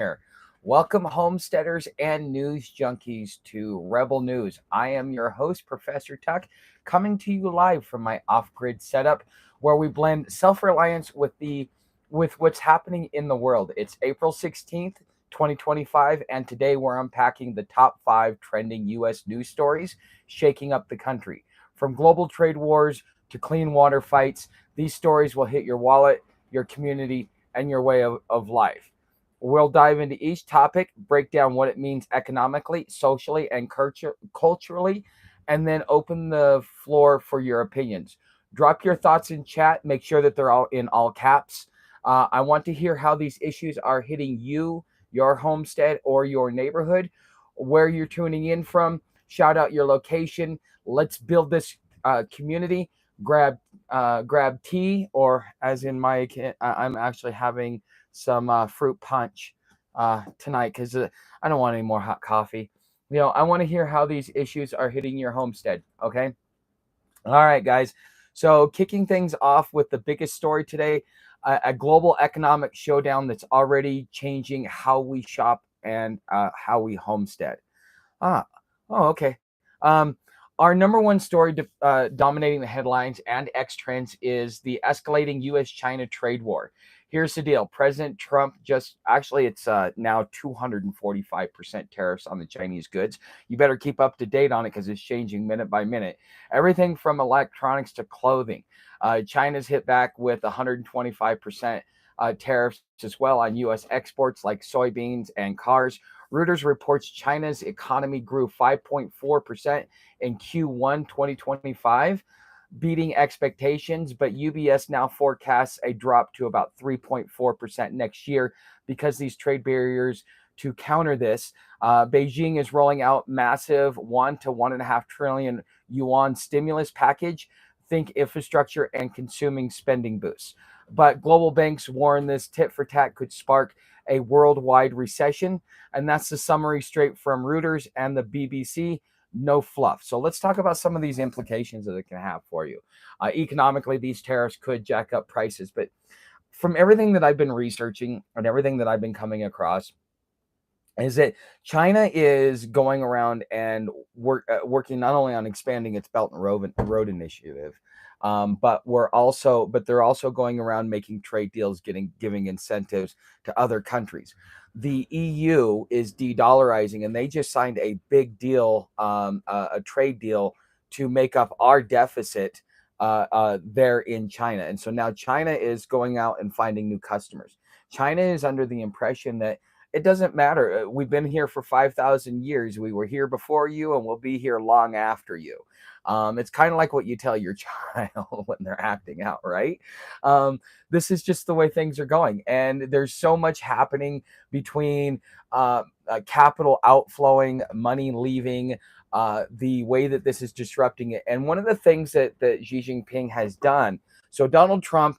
here. Welcome, homesteaders and news junkies, to Rebel News. I am your host, Professor Tuck, coming to you live from my off-grid setup, where we blend self-reliance with what's happening in the world. It's April 16th, 2025, and today we're unpacking the top 5 trending U.S. news stories shaking up the country. From global trade wars to clean water fights, these stories will hit your wallet, your community, and your way of life. We'll dive into each topic, break down what it means economically, socially, and culturally, and then open the floor for your opinions. Drop your thoughts in chat. Make sure that they're all in all caps. I want to hear how these issues are hitting you, your homestead, or your neighborhood, where you're tuning in from. Shout out your location. Let's build this community. Grab tea, or as in I'm actually having some fruit punch tonight because I don't want any more hot coffee. I want to hear how these issues are hitting your homestead. Okay. All right, guys. So, kicking things off with the biggest story today, a global economic showdown that's already changing how we shop and how we homestead. Ah, oh, okay. Our number one story dominating the headlines and X trends is the escalating U.S.-China trade war. Here's the deal. President Trump it's now 245% tariffs on the Chinese goods. You better keep up to date on it because it's changing minute by minute. Everything from electronics to clothing. China's hit back with 125% tariffs as well on U.S. exports like soybeans and cars. Reuters reports China's economy grew 5.4% in Q1 2025, beating expectations, but UBS now forecasts a drop to about 3.4% next year because these trade barriers. To counter this, Beijing is rolling out massive 1 to 1.5 trillion yuan stimulus package. Think infrastructure and consuming spending boosts. But global banks warn this tit for tat could spark a worldwide recession. And that's the summary straight from Reuters and the BBC. No fluff. So let's talk about some of these implications that it can have for you. Economically, these tariffs could jack up prices. But from everything that I've been researching and everything that I've been coming across, is that China is going around and working not only on expanding its Belt and Road Initiative, but they're also going around making trade deals, giving incentives to other countries. The EU is de-dollarizing, and they just signed a big deal, a trade deal to make up our deficit there in China. And so now China is going out and finding new customers. China is under the impression that it doesn't matter. We've been here for 5,000 years. We were here before you, and we'll be here long after you. It's kind of like what you tell your child when they're acting out, right? This is just the way things are going. And there's so much happening between capital outflowing, money leaving, the way that this is disrupting it. And one of the things that Xi Jinping has done, so Donald Trump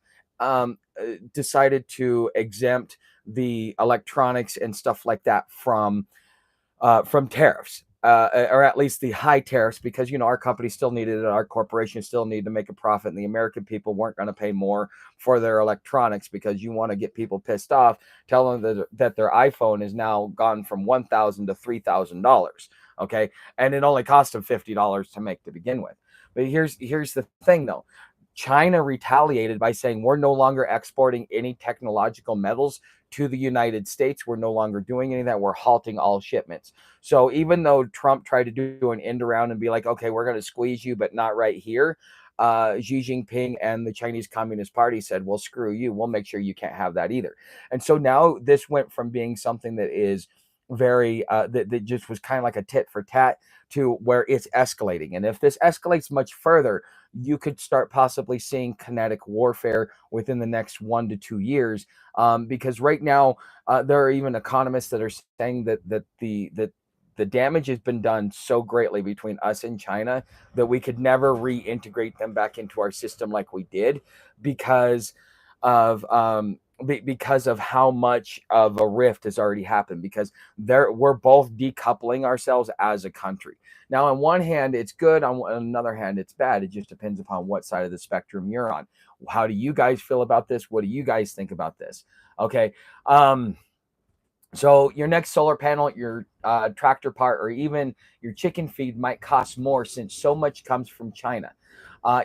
decided to exempt the electronics and stuff like that from tariffs, or at least the high tariffs, because our company still needed it, our corporation still needed to make a profit, and the American people weren't going to pay more for their electronics because you want to get people pissed off, tell them that their iPhone is now gone from $1,000 to $3,000. Okay, and it only cost them $50 to make to begin with. But here's the thing, though. China retaliated by saying we're no longer exporting any technological metals to the United States. We're no longer doing any of that. We're halting all shipments. So even though Trump tried to do an end around and be like, okay, we're going to squeeze you, but not right here, Xi Jinping and the Chinese Communist Party said, well, screw you. We'll make sure you can't have that either. And so now this went from being something that is very that just was kind of like a tit for tat to where it's escalating. And if this escalates much further, you could start possibly seeing kinetic warfare within the next 1 to 2 years, because right now there are even economists that are saying that the damage has been done so greatly between us and China that we could never reintegrate them back into our system like we did because of how much of a rift has already happened, because we're both decoupling ourselves as a country. Now, on one hand, it's good. On another hand, it's bad. It just depends upon what side of the spectrum you're on. How do you guys feel about this? What do you guys think about this? Okay. So your next solar panel, your tractor part, or even your chicken feed might cost more since so much comes from China.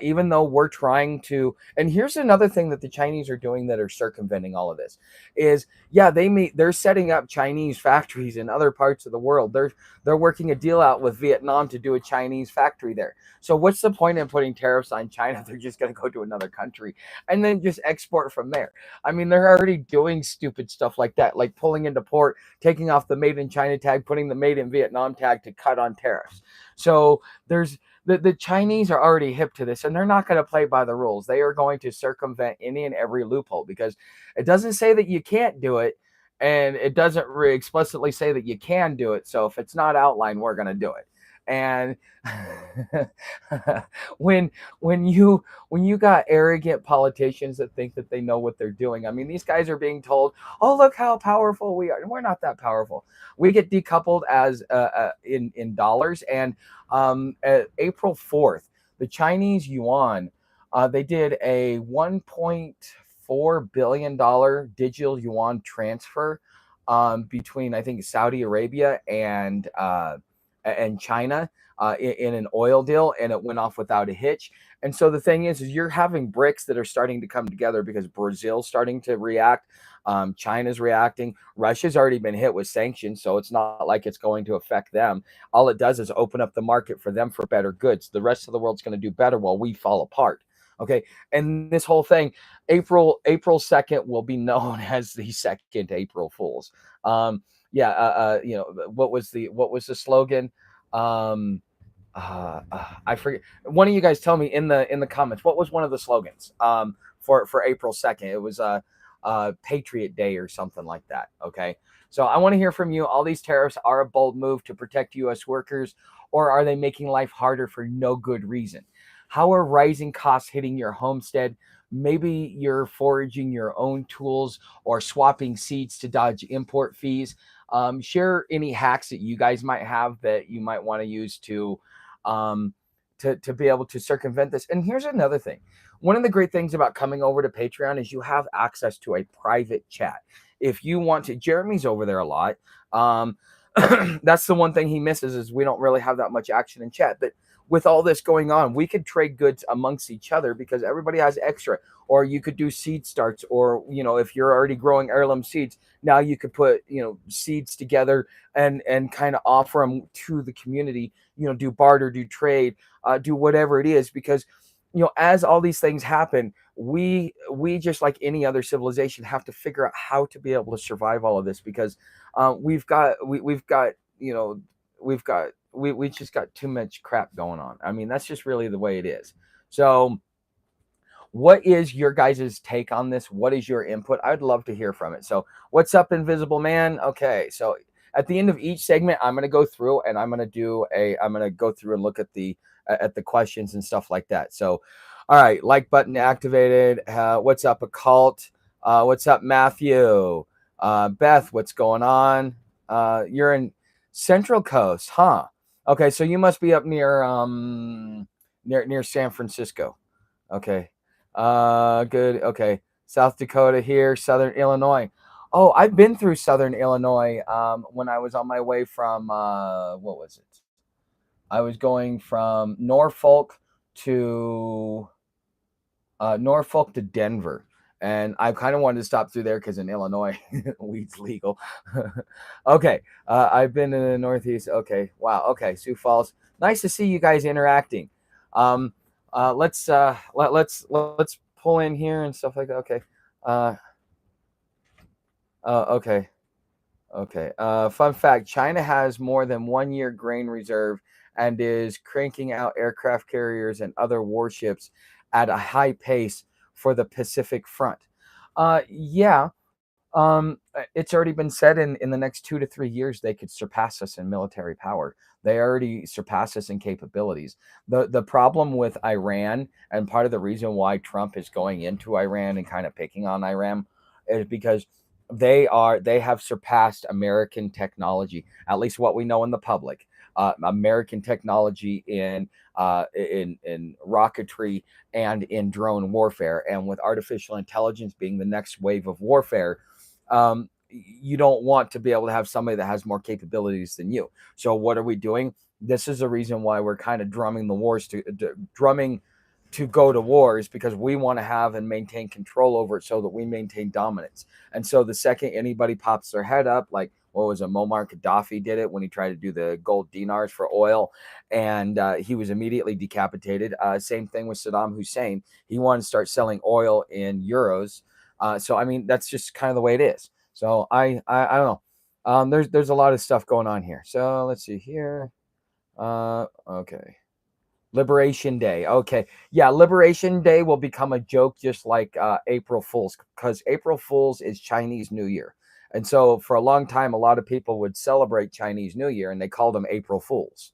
Even though we're trying to, and here's another thing that the Chinese are doing that are circumventing all of this is, yeah, they're setting up Chinese factories in other parts of the world. They're working a deal out with Vietnam to do a Chinese factory there. So what's the point in putting tariffs on China? They're just going to go to another country and then just export from there. I mean, they're already doing stupid stuff like that, like pulling into port, taking off the made in China tag, putting the made in Vietnam tag to cut on tariffs. So there's the Chinese are already hip to this, and they're not going to play by the rules. They are going to circumvent any and every loophole because it doesn't say that you can't do it, and it doesn't explicitly say that you can do it. So if it's not outlined, we're going to do it. And when when you got arrogant politicians that think that they know what they're doing, I mean, these guys are being told, "Oh, look how powerful we are." And we're not that powerful. We get decoupled as in dollars, and April 4th, the Chinese yuan, they did a $1.4 billion digital yuan transfer between, I think, Saudi Arabia and China in an oil deal, and it went off without a hitch. And so the thing is you're having BRICS that are starting to come together because Brazil's starting to react. China's reacting. Russia's already been hit with sanctions, so it's not like it's going to affect them. All it does is open up the market for them for better goods. The rest of the world's going to do better while we fall apart. Okay, and this whole thing, April 2nd will be known as the second April Fools. Yeah, what was the slogan? Um, I forget. One of you guys tell me in the comments what was one of the slogans for April 2nd. It was Patriot Day or something like that. Okay, so I want to hear from you. All these tariffs are a bold move to protect U.S. workers, or are they making life harder for no good reason? How are rising costs hitting your homestead? Maybe you're foraging your own tools or swapping seeds to dodge import fees. Share any hacks that you guys might have that you might want to use um, to be able to circumvent this. And here's another thing. One of the great things about coming over to Patreon is you have access to a private chat. If you want to, Jeremy's over there a lot. Um, that's the one thing he misses is we don't really have that much action in chat. But with all this going on, we could trade goods amongst each other because everybody has extra. Or you could do seed starts, or if you're already growing heirloom seeds, now you could put seeds together and kind of offer them to the community. Do barter, do trade, do whatever it is, because as all these things happen, we just like any other civilization have to figure out how to be able to survive all of this, because we've got we just got too much crap going on. I mean, that's just really the way it is. So what is your guys' take on this? What is your input? I'd love to hear from it. So what's up, Invisible Man? Okay, so at the end of each segment, I'm going to go through and I'm going to go through and look at the questions and stuff like that. So all right, like button activated. What's up, Occult? What's up, Matthew? Beth, what's going on? You're in Central Coast, huh? Okay, so you must be up near San Francisco. Okay. Good. Okay. South Dakota here, Southern Illinois. Oh, I've been through Southern Illinois when I was on my way from what was it? I was going from Norfolk to Denver. And I kind of wanted to stop through there because in Illinois, weed's legal. Okay. I've been in the Northeast. Okay. Wow. Okay. Sioux Falls. Nice to see you guys interacting. Um, let's pull in here and stuff like that. Okay. Uh, okay. Okay. Fun fact: China has more than 1 year grain reserve and is cranking out aircraft carriers and other warships at a high pace for the Pacific Front. Yeah. It's already been said in the next 2 to 3 years they could surpass us in military power. They already surpass us in capabilities. The problem with Iran, and part of the reason why Trump is going into Iran and kind of picking on Iran, is because they have surpassed American technology, at least what we know in the public. American technology in rocketry and in drone warfare, and with artificial intelligence being the next wave of warfare, you don't want to be able to have somebody that has more capabilities than you. So what are we doing? This is the reason why we're kind of drumming to go to wars, because we want to have and maintain control over it so that we maintain dominance. And so the second anybody pops their head up, like what was it, Muammar Gaddafi did it when he tried to do the gold dinars for oil, and he was immediately decapitated. Same thing with Saddam Hussein. He wanted to start selling oil in euros. So I mean, that's just kind of the way it is. So I don't know. There's a lot of stuff going on here. So let's see here. Okay. Liberation Day. Okay. Yeah, Liberation Day will become a joke, just like April Fool's, because April Fool's is Chinese New Year. And so for a long time, a lot of people would celebrate Chinese New Year and they called them April Fools.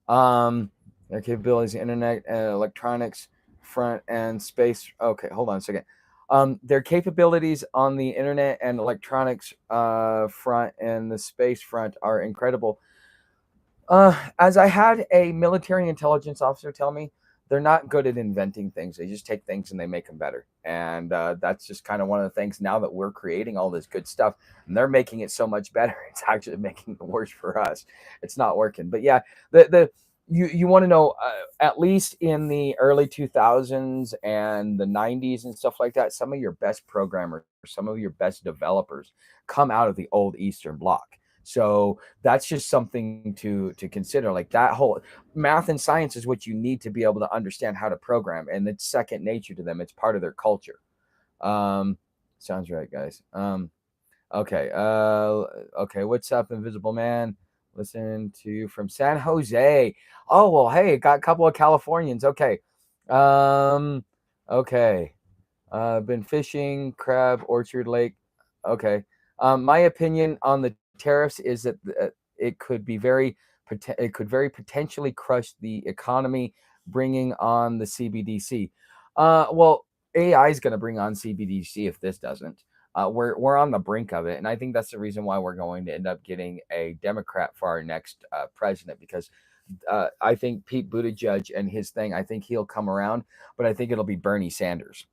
Their capabilities, internet and electronics front and space. Okay, hold on a second. Their capabilities on the internet and electronics front and the space front are incredible. As I had a military intelligence officer tell me, they're not good at inventing things. They just take things and they make them better. And that's just kind of one of the things now that we're creating all this good stuff and they're making it so much better. It's actually making it worse for us. It's not working. But yeah, the you want to know, at least in the early 2000s and the 90s and stuff like that, some of your best programmers, some of your best developers come out of the old Eastern Bloc. So that's just something to consider. Like that whole math and science is what you need to be able to understand how to program, and it's second nature to them. It's part of their culture. Um, Sounds right, guys. Okay. Okay. What's up, Invisible Man? Listen to you from San Jose. Oh well, hey, got a couple of Californians. Okay. Um, okay. Been fishing, crab, Orchard Lake. Okay. My opinion on the tariffs is that it could be it could very potentially crush the economy, bringing on the CBDC. Well, AI is going to bring on CBDC if this doesn't. We're on the brink of it, and I think that's the reason why we're going to end up getting a Democrat for our next president, because I think Pete Buttigieg and his thing, I think he'll come around, but I think it'll be Bernie Sanders.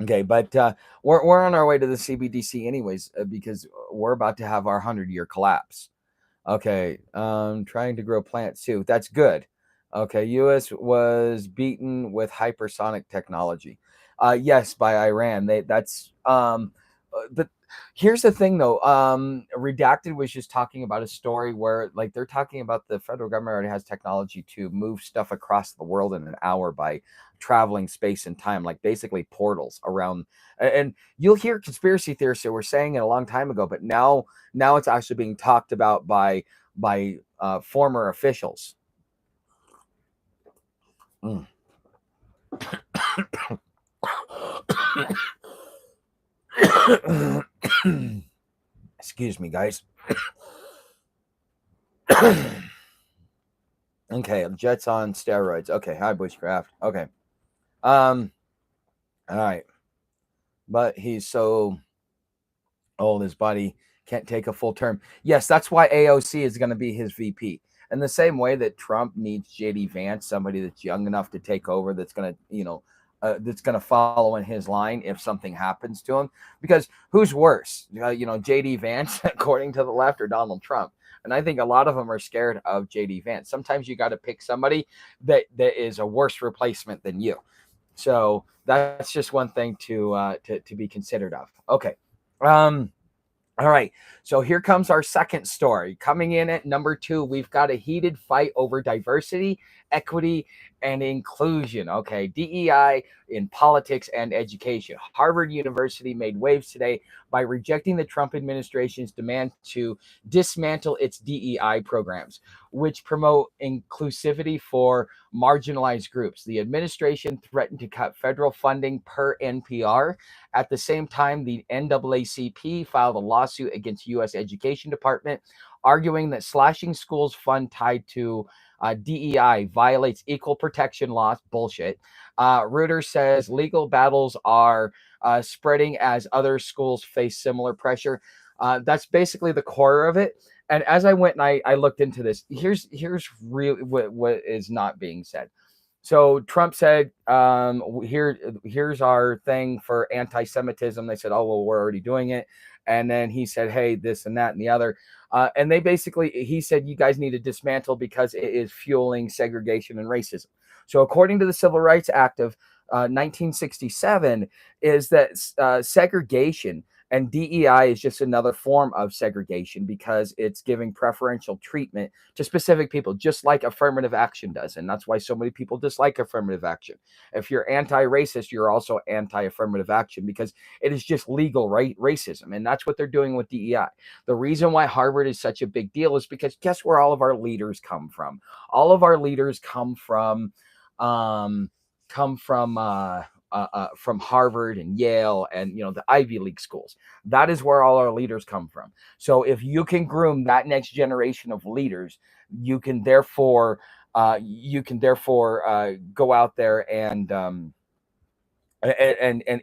Okay, but we're on our way to the CBDC anyways, because we're about to have our 100-year collapse. Okay, trying to grow plants too. That's good. Okay, U.S. was beaten with hypersonic technology. Yes, by Iran. But here's the thing though. Redacted was just talking about a story where, like, they're talking about the federal government already has technology to move stuff across the world in an hour by traveling space and time, like basically portals around. And you'll hear conspiracy theorists that were saying it a long time ago, but now it's actually being talked about by former officials. Mm. Excuse me, guys. Okay, Jets on steroids. Okay, hi bushcraft. Okay. All right. But he's so old, his body can't take a full term. Yes, that's why AOC is going to be his VP. In the same way that Trump needs JD Vance, somebody that's young enough to take over, that's going to, that's going to follow in his line if something happens to him. Because who's worse, JD Vance, according to the left, or Donald Trump? And I think a lot of them are scared of JD Vance. Sometimes you got to pick somebody that is a worse replacement than you. So that's just one thing to be considered of. Okay. All right, so here comes our second story. Coming in at number 2, we've got a heated fight over diversity, equity, and inclusion. Okay, DEI in politics and education. Harvard University made waves today by rejecting the Trump administration's demand to dismantle its DEI programs, which promote inclusivity for marginalized groups. The administration threatened to cut federal funding per NPR. At the same time, the NAACP filed a lawsuit against U.S. Education Department, arguing that slashing schools' fund tied to DEI violates equal protection laws. Bullshit. Reuters says legal battles are spreading as other schools face similar pressure. That's basically the core of it. And as I went and I looked into this, here's really what is not being said. So Trump said, here's our thing for anti-Semitism. They said, oh, well, we're already doing it. And then he said, hey, this and that and the other. And they basically, he said, you guys need to dismantle because it is fueling segregation and racism. So according to the Civil Rights Act of 1967, is that segregation and DEI is just another form of segregation because it's giving preferential treatment to specific people, just like affirmative action does. And that's why so many people dislike affirmative action. If you're anti-racist, you're also anti-affirmative action because it is just legal racism. And that's what they're doing with DEI. The reason why Harvard is such a big deal is because guess where all of our leaders come from? All of our leaders um, from Harvard and Yale and the Ivy League schools. That is where all our leaders come from. So if you can groom that next generation of leaders, you can therefore go out there and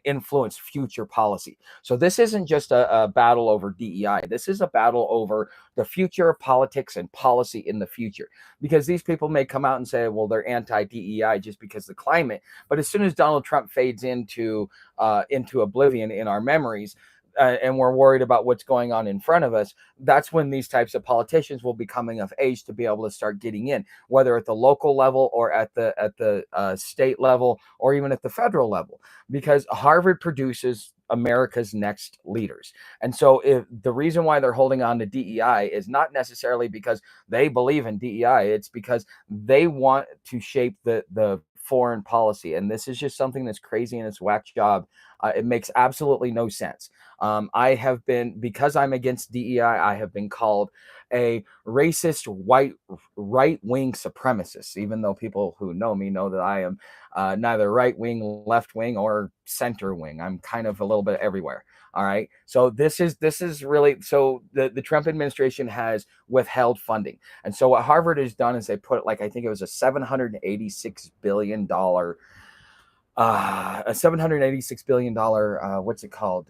influence future policy. So this isn't just a battle over DEI. This is a battle over the future of politics and policy in the future. Because these people may come out and say, well, they're anti-DEI just because of the climate. But as soon as Donald Trump fades into oblivion in our memories, and we're worried about what's going on in front of us, that's when these types of politicians will be coming of age to be able to start getting in, whether at the local level or at the state level or even at the federal level, because Harvard produces America's next leaders. And so if the reason why they're holding on to DEI is not necessarily because they believe in DEI, it's because they want to shape the foreign policy. And this is just something that's crazy and it's whack job. It makes absolutely no sense. I have been, because I'm against DEI, I have been called a racist white right-wing supremacist, even though people who know me know that I am neither right-wing, left-wing, or center-wing. I'm kind of a little bit everywhere. All right. So this is really, so the Trump administration has withheld funding. And so what Harvard has done is they put, like, I think it was a $786 billion what's it called?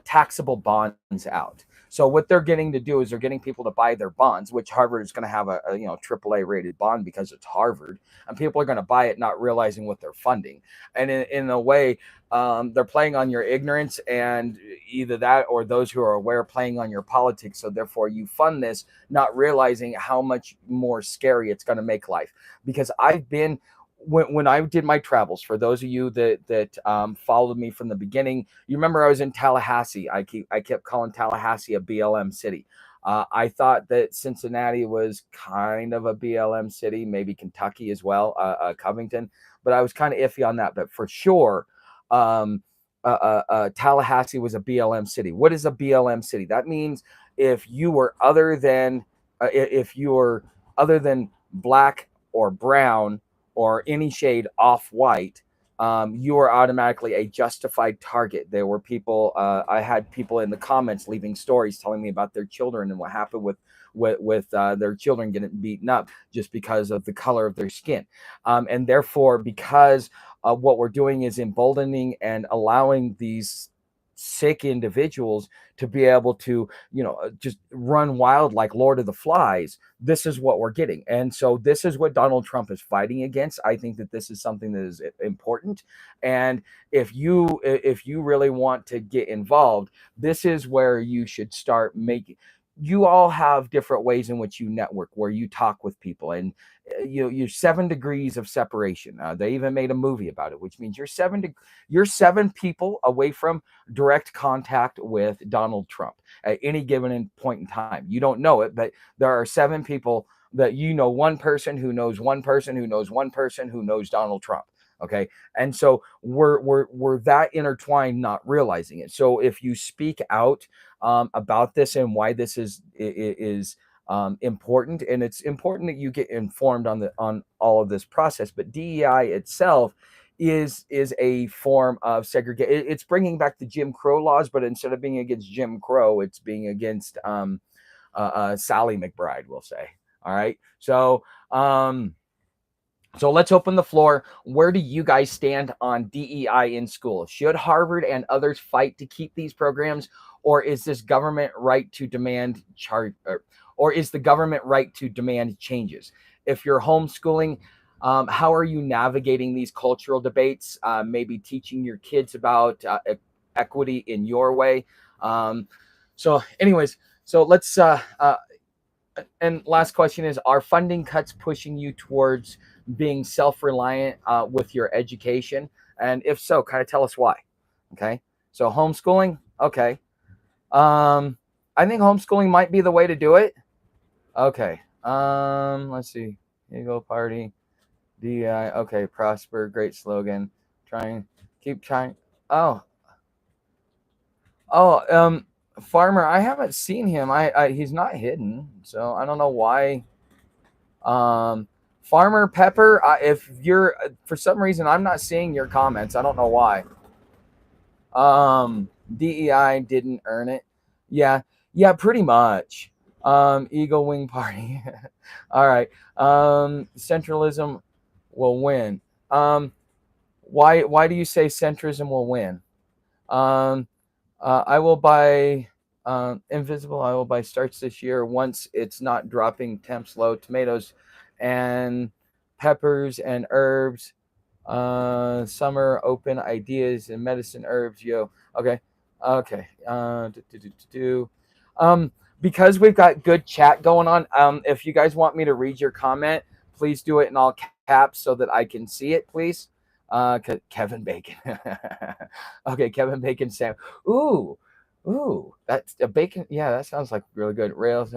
Taxable bonds out. So what they're getting to do is they're getting people to buy their bonds, which Harvard is going to have a AAA rated bond because it's Harvard, and people are going to buy it not realizing what they're funding. And in a way, they're playing on your ignorance, and either that or those who are aware playing on your politics. So therefore you fund this not realizing how much more scary it's going to make life. Because I've been, when I did my travels, for those of you that followed me from the beginning, you remember I was in Tallahassee. I kept calling Tallahassee a BLM city. I thought that Cincinnati was kind of a BLM city, maybe Kentucky as well, Covington, but I was kind of iffy on that. But for sure, Tallahassee was a BLM city. What is a BLM city? That means if you were other than black or brown or any shade off-white, you are automatically a justified target. There were people, I had people in the comments leaving stories telling me about their children and what happened with their children getting beaten up just because of the color of their skin. And therefore, because what we're doing is emboldening and allowing these sick individuals to be able to, just run wild like Lord of the Flies. This is what we're getting. And so this is what Donald Trump is fighting against. I think that this is something that is important. And if you really want to get involved, this is where you should start making. You all have different ways in which you network, where you talk with people, and you're 7 degrees of separation. They even made a movie about it, which means you're 7 people away from direct contact with Donald Trump at any given point in time. You don't know it, but there are 7 people that one person who knows one person who knows one person who knows Donald Trump. Okay. And so we're that intertwined, not realizing it. So if you speak out about this and why this is important, and it's important that you get informed on all of this process. But DEI itself is a form of segregation. It's bringing back the Jim Crow laws, but instead of being against Jim Crow, it's being against Sally McBride, we'll say. All right. So let's open the floor. Where do you guys stand on DEI in school? Should Harvard and others fight to keep these programs, or is this government right to demand changes? If you're homeschooling, how are you navigating these cultural debates? Maybe teaching your kids about equity in your way. So anyways, so let's and last question is, are funding cuts pushing you towards being self-reliant with your education? And if so, kind of tell us why. Okay. So homeschooling. Okay. I think homeschooling might be the way to do it. Okay. Let's see. Eagle Party. DEI. Okay. Prosper. Great slogan. Trying. Keep trying. Oh. Oh. Farmer. I haven't seen him. He's not hidden. So I don't know why. Farmer Pepper. If you're for some reason I'm not seeing your comments. I don't know why. DEI didn't earn it. Yeah. Yeah. Pretty much. Eagle Wing Party. All right. Centralism will win. Why do you say centrism will win? I will buy Invisible. I will buy starts this year once it's not dropping temps low. Tomatoes and peppers and herbs. Summer open ideas and medicine herbs. Yo. Okay. Okay. Because we've got good chat going on. If you guys want me to read your comment, please do it in all caps so that I can see it, please. Kevin Bacon. Okay, Kevin Bacon Sam. Ooh, that's a bacon. Yeah, that sounds like really good. Rails.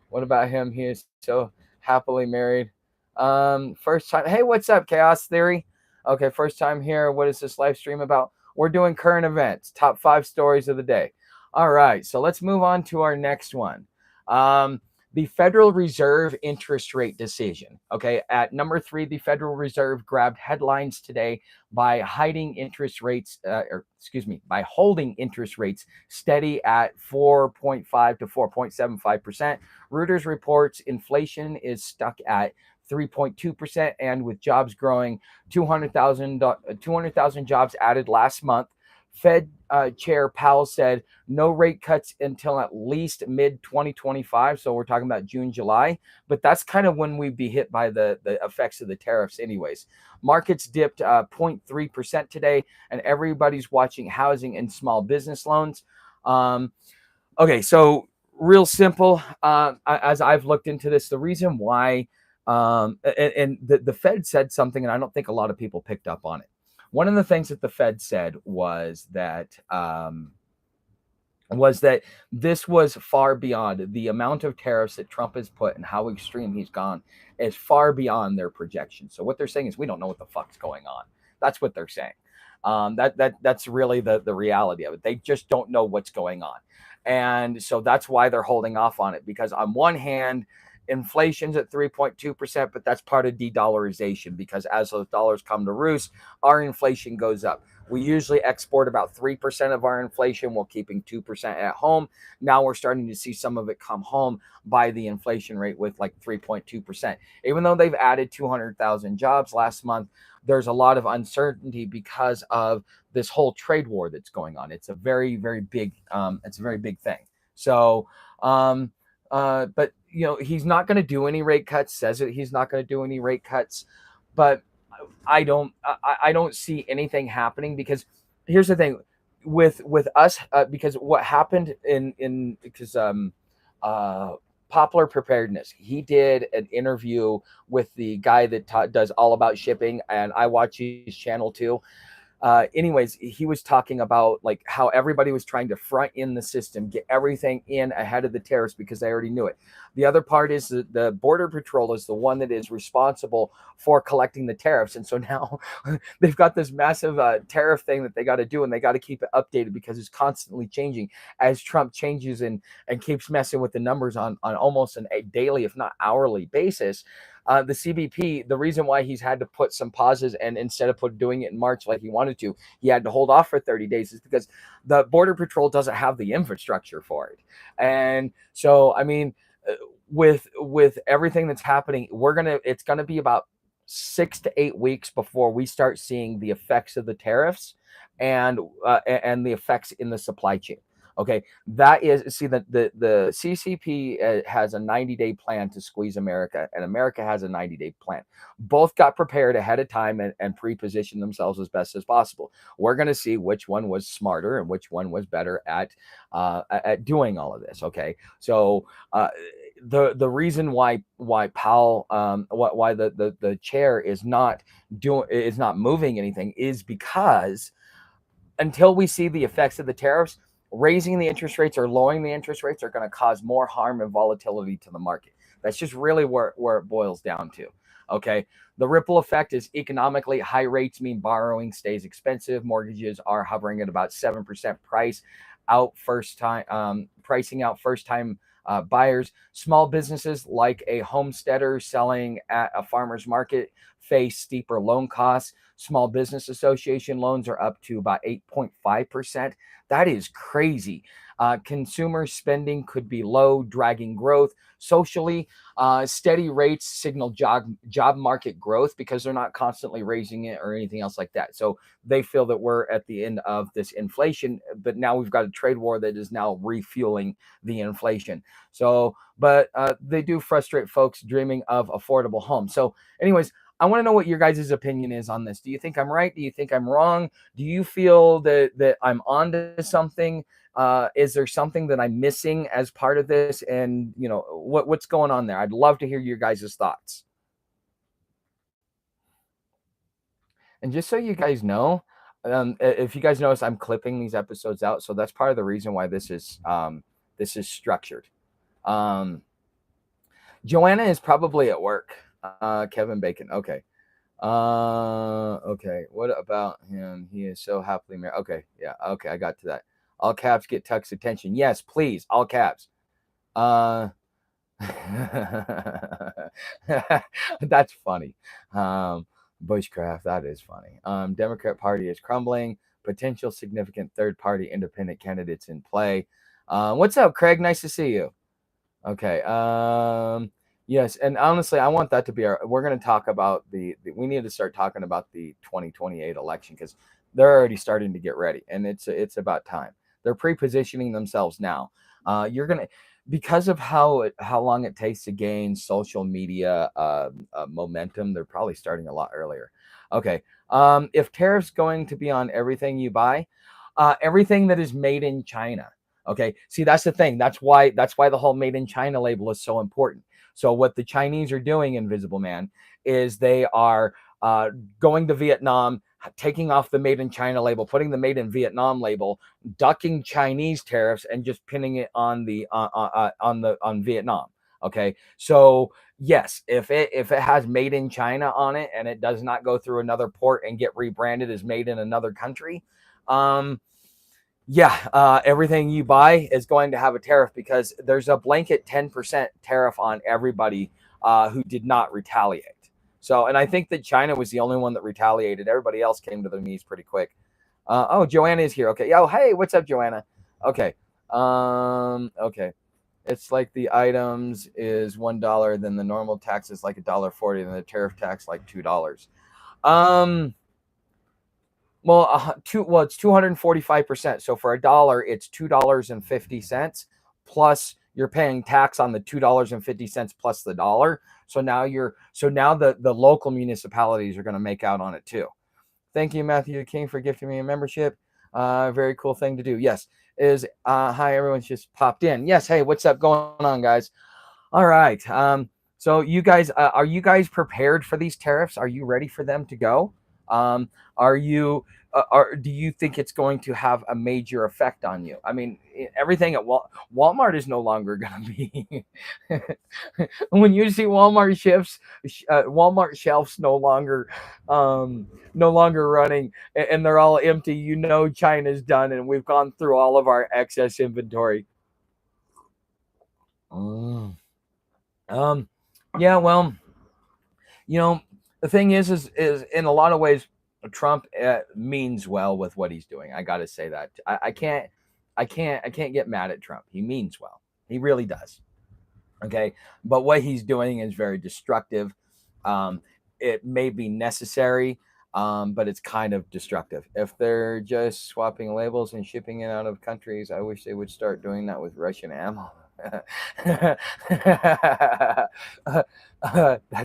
What about him? He is so happily married. First time. Hey, what's up, Chaos Theory? Okay, first time here. What is this live stream about? We're doing current events, top 5 stories of the day. All right, so let's move on to our next one. The Federal Reserve interest rate decision. Okay, at number 3, the Federal Reserve grabbed headlines today by hiding interest rates, by holding interest rates steady at 4.5 to 4.75%. Reuters reports inflation is stuck at 3.2%, and with jobs growing, 200,000 jobs added last month. Fed Chair Powell said no rate cuts until at least mid-2025. So we're talking about June, July. But that's kind of when we'd be hit by the effects of the tariffs anyways. Markets dipped 0.3% today, and everybody's watching housing and small business loans. Okay, so real simple. As I've looked into this, the reason why, and the Fed said something, and I don't think a lot of people picked up on it. One of the things that the Fed said was that this was far beyond the amount of tariffs that Trump has put and how extreme he's gone is far beyond their projections. So what they're saying is we don't know what the fuck's going on. That's what they're saying. That's really the reality of it. They just don't know what's going on. And so that's why they're holding off on it, because on one hand, inflation's at 3.2%, but that's part of de-dollarization, because as those dollars come to roost, our inflation goes up. We usually export about 3% of our inflation while keeping 2% at home. Now we're starting to see some of it come home by the inflation rate with like 3.2%. Even though they've added 200,000 jobs last month, there's a lot of uncertainty because of this whole trade war that's going on. It's a very, very big, thing. So, but he's not going to do any rate cuts. Says it, he's not going to do any rate cuts, but I don't see anything happening, because here's the thing with us, because what happened because Popular Preparedness, he did an interview with the guy that does all about shipping, and I watch his channel too. Anyways, he was talking about like how everybody was trying to front in the system, get everything in ahead of the tariffs because they already knew it. The other part is the Border Patrol is the one that is responsible for collecting the tariffs. And so now they've got this massive tariff thing that they got to do, and they got to keep it updated because it's constantly changing as Trump changes and keeps messing with the numbers on almost a daily, if not hourly basis. The CBP, the reason why he's had to put some pauses, and instead of doing it in March like he wanted to, he had to hold off for 30 days, is because the Border Patrol doesn't have the infrastructure for it. And so, I mean, with everything that's happening, it's gonna be about 6 to 8 weeks before we start seeing the effects of the tariffs and the effects in the supply chain. Okay, that is, see, the CCP has a 90-day plan to squeeze America, and America has a 90-day plan. Both got prepared ahead of time and pre-positioned themselves as best as possible. We're going to see which one was smarter and which one was better at doing all of this. Okay, so the reason why Powell why the chair is not moving anything is because until we see the effects of the tariffs, raising the interest rates or lowering the interest rates are going to cause more harm and volatility to the market. That's just really where it boils down to. Okay. The ripple effect is economically high rates mean borrowing stays expensive. Mortgages are hovering at about 7% pricing out first time buyers. Small businesses like a homesteader selling at a farmer's market face steeper loan costs. Small Business Association loans are up to about 8.5%. That is crazy. Consumer spending could be low, dragging growth. Socially, steady rates signal job market growth because they're not constantly raising it or anything else like that. So they feel that we're at the end of this inflation, but now we've got a trade war that is now refueling the inflation. So, but they do frustrate folks dreaming of affordable homes. So, anyways, I want to know what your guys' opinion is on this. Do you think I'm right? Do you think I'm wrong? Do you feel that I'm onto something? Is there something that I'm missing as part of this? And what's going on there? I'd love to hear your guys' thoughts. And just so you guys know, if you guys notice, I'm clipping these episodes out, so that's part of the reason why this is structured. Joanna is probably at work. Kevin Bacon. Okay. Okay. What about him? He is so happily married. Okay. Yeah. Okay. I got to that. All caps get Tuck's attention. Yes, please. All caps. That's funny. Bushcraft. That is funny. Democrat Party is crumbling. Potential significant third party independent candidates in play. What's up, Craig? Nice to see you. Okay. Yes, and honestly, I want that to be we're going to talk about we need to start talking about the 2028 election because they're already starting to get ready, and it's about time. They're pre-positioning themselves now. You're going to, because of how long it takes to gain social media momentum, they're probably starting a lot earlier. Okay. If tariffs going to be on everything you buy, everything that is made in China. Okay. See, that's the thing. That's why the whole made in China label is so important. So what the Chinese are doing, Invisible Man, is they are going to Vietnam, taking off the made in China label, putting the made in Vietnam label, ducking Chinese tariffs, and just pinning it on Vietnam. Okay. So yes, if it has made in China on it and it does not go through another port and get rebranded as made in another country, everything you buy is going to have a tariff because there's a blanket 10% tariff on everybody who did not retaliate. So, and I think that China was the only one that retaliated. Everybody else came to their knees pretty quick. Joanna is here. Okay. Oh, hey, what's up, Joanna? Okay. Okay. It's like the items is $1, then the normal tax is like $1.40, then the tariff tax like $2. It's 245%. So for $1, it's $2.50 plus you're paying tax on the $2.50 plus the dollar. So now the local municipalities are going to make out on it too. Thank you, Matthew King, for gifting me a membership. Very cool thing to do. Yes, hi, everyone's just popped in. Yes, hey, what's up going on, guys? All right. So you guys, are you guys prepared for these tariffs? Are you ready for them to go? Do you think it's going to have a major effect on you? I mean, everything at Walmart is no longer going to be. When you see Walmart shelves no longer running and they're all empty, China's done and we've gone through all of our excess inventory. Yeah, well, the thing is in a lot of ways, Trump means well with what he's doing. I got to say that. I can't get mad at Trump. He means well. He really does. Okay, but what he's doing is very destructive. It may be necessary. but it's kind of destructive. If they're just swapping labels and shipping it out of countries, I wish they would start doing that with Russian ammo. That's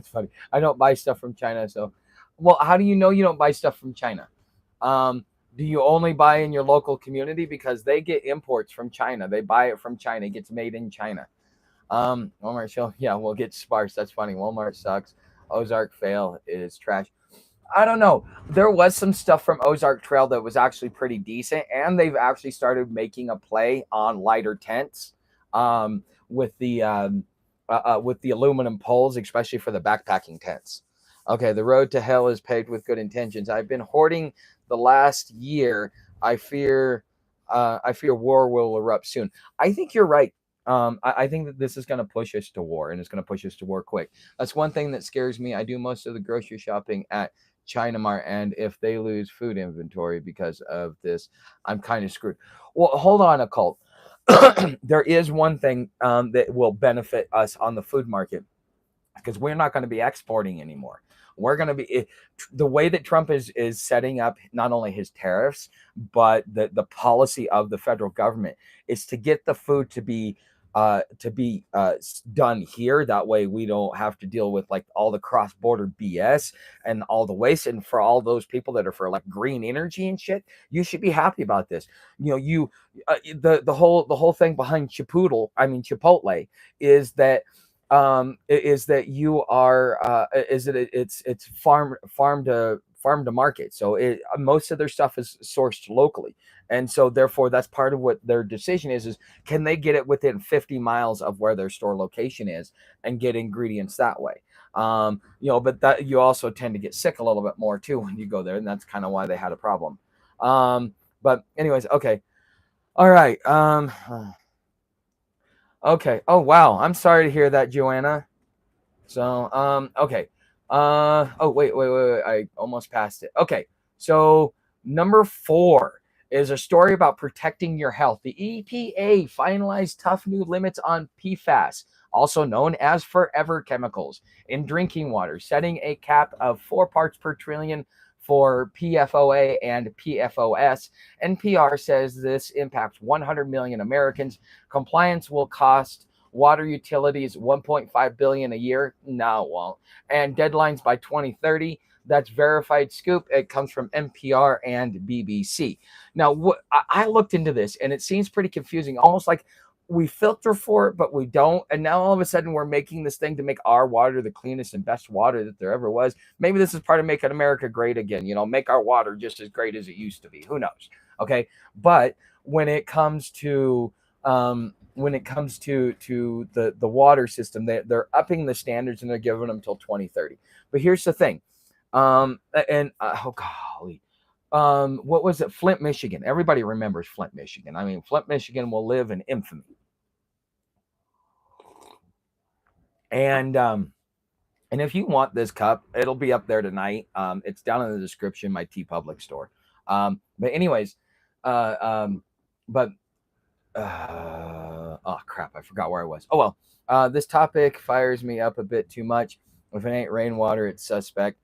funny. I don't buy stuff from China, so well, how do you know you don't buy stuff from China? Do you only buy in your local community? Because they get imports from China. They buy it from China. It gets made in China. Walmart show, yeah, we'll get sparse. That's funny. Walmart sucks. Ozark fail is trash. I don't know. There was some stuff from Ozark Trail that was actually pretty decent, and they've actually started making a play on lighter tents, um, with the aluminum poles, especially for the backpacking tents. Okay, the road to hell is paved with good intentions. I've been hoarding the last year. I fear, I fear war will erupt soon. I think you're right. I think that this is going to push us to war, and it's going to push us to war quick. That's one thing that scares me. I do most of the grocery shopping at China Mart, and if they lose food inventory because of this, I'm kind of screwed. Well, hold on, Occult. There is one thing that will benefit us on the food market, because we're not going to be exporting anymore. We're going to be the way that Trump is setting up not only his tariffs, but the policy of the federal government is to get the food to be done here. That way we don't have to deal with like all the cross border BS and all the waste. And for all those people that are for like green energy and shit, you should be happy about this. You know, the whole thing behind Chipotle is that you are is that it's farm to market, so most of their stuff is sourced locally, and so therefore that's part of what their decision is can they get it within 50 miles of where their store location is and get ingredients that way. But that you also tend to get sick a little bit more too when you go there, and that's kind of why they had a problem. But anyways, okay, all right. Okay. Oh wow. I'm sorry to hear that, Joanna. So okay. Oh wait. I almost passed it. Okay. So number 4 is a story about protecting your health. The EPA finalized tough new limits on PFAS, also known as forever chemicals, in drinking water, setting a cap of 4 parts per trillion for PFOA and PFOS. NPR says this impacts 100 million Americans. Compliance will cost water utilities 1.5 billion a year. No, it won't. And deadlines by 2030. That's verified scoop. It comes from NPR and BBC. Now, I looked into this, and it seems pretty confusing, almost like we filter for it, but we don't. And now all of a sudden we're making this thing to make our water the cleanest and best water that there ever was. Maybe this is part of making America great again, make our water just as great as it used to be. Who knows? Okay. But when it comes to the water system, they're upping the standards and they're giving them till 2030. But here's the thing. Oh golly. What was it? Flint, Michigan. Everybody remembers Flint, Michigan. I mean, Flint, Michigan will live in infamy. And if you want this cup, it'll be up there tonight. It's down in the description, my TeePublic store. But anyways, oh crap, I forgot where I was. Oh well. This topic fires me up a bit too much. If it ain't rainwater, it's suspect.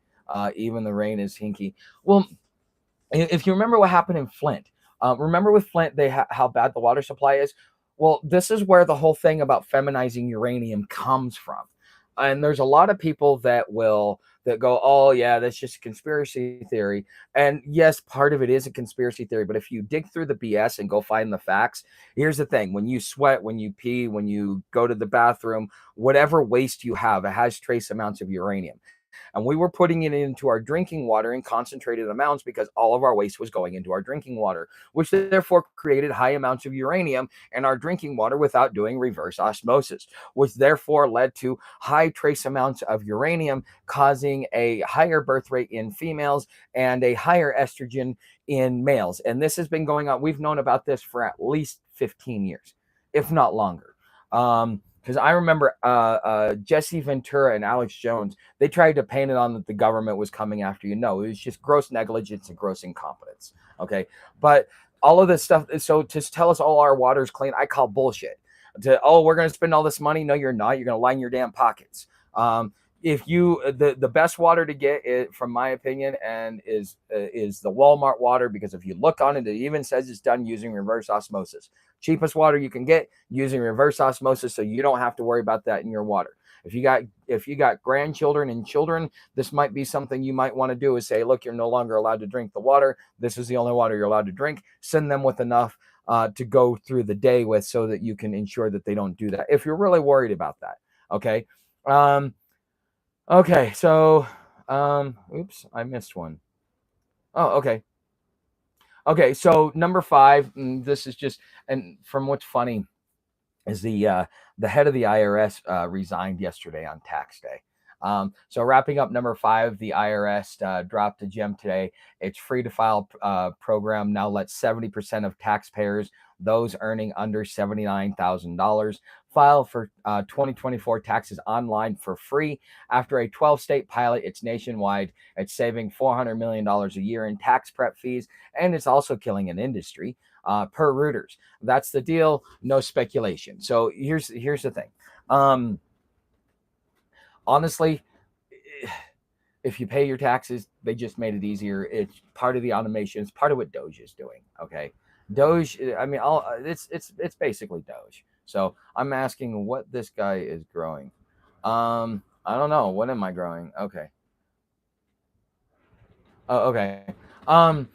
Even the rain is hinky. Well, if you remember what happened in Flint, remember with Flint, how bad the water supply is. Well, this is where the whole thing about feminizing uranium comes from. And there's a lot of people that go, oh yeah, that's just a conspiracy theory. And yes, part of it is a conspiracy theory. But if you dig through the BS and go find the facts, here's the thing: when you sweat, when you pee, when you go to the bathroom, whatever waste you have, it has trace amounts of uranium. And we were putting it into our drinking water in concentrated amounts because all of our waste was going into our drinking water, which therefore created high amounts of uranium in our drinking water without doing reverse osmosis, which therefore led to high trace amounts of uranium, causing a higher birth rate in females and a higher estrogen in males. And this has been going on. We've known about this for at least 15 years, if not longer. Because I remember Jesse Ventura and Alex Jones, they tried to paint it on that the government was coming after you. No, it was just gross negligence and gross incompetence. Okay. But all of this stuff, so to tell us all our water's clean, I call bullshit. We're going to spend all this money. No, you're not. You're going to line your damn pockets. if you the best water to get it, from my opinion, and is the Walmart water, because if you look on it, it even says it's done using reverse osmosis. Cheapest water you can get using reverse osmosis, so you don't have to worry about that in your water. If you got grandchildren and children, this might be something you might want to do, is say, look, you're no longer allowed to drink the water. This is the only water you're allowed to drink. Send them with enough to go through the day with, so that you can ensure that they don't do that if you're really worried about that. Okay. Um, okay. So, oops, I missed one. Oh, okay. Okay. So number 5, this is just, and from what's funny is the head of the IRS resigned yesterday on tax day. So wrapping up number 5, the IRS dropped a gem today. Its free to file program now lets 70% of taxpayers, those earning under $79,000, file for 2024 taxes online for free. After a 12-state pilot, it's nationwide. It's saving $400 million a year in tax prep fees, and it's also killing an industry. Per Reuters. That's the deal. No speculation. So here's the thing. Honestly, if you pay your taxes, they just made it easier. It's part of the automation. It's part of what Doge is doing. Okay, Doge. I mean, it's basically Doge. So I'm asking what this guy is growing. I don't know. What am I growing? Okay. Oh, okay. Um,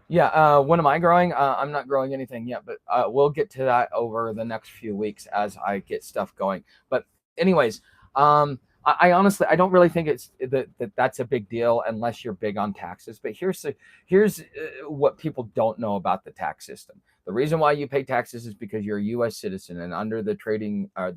yeah. What am I growing? I'm not growing anything yet, but we'll get to that over the next few weeks as I get stuff going. But anyways, I honestly, I don't really think it's that's a big deal unless you're big on taxes. But here's what people don't know about the tax system. The reason why you pay taxes is because you're a U.S. citizen, and under the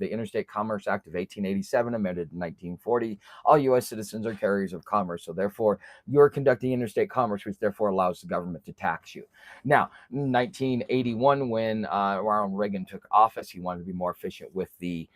Interstate Commerce Act of 1887, amended in 1940, all U.S. citizens are carriers of commerce. So therefore, you're conducting interstate commerce, which therefore allows the government to tax you. Now, 1981, when Ronald Reagan took office, he wanted to be more efficient with the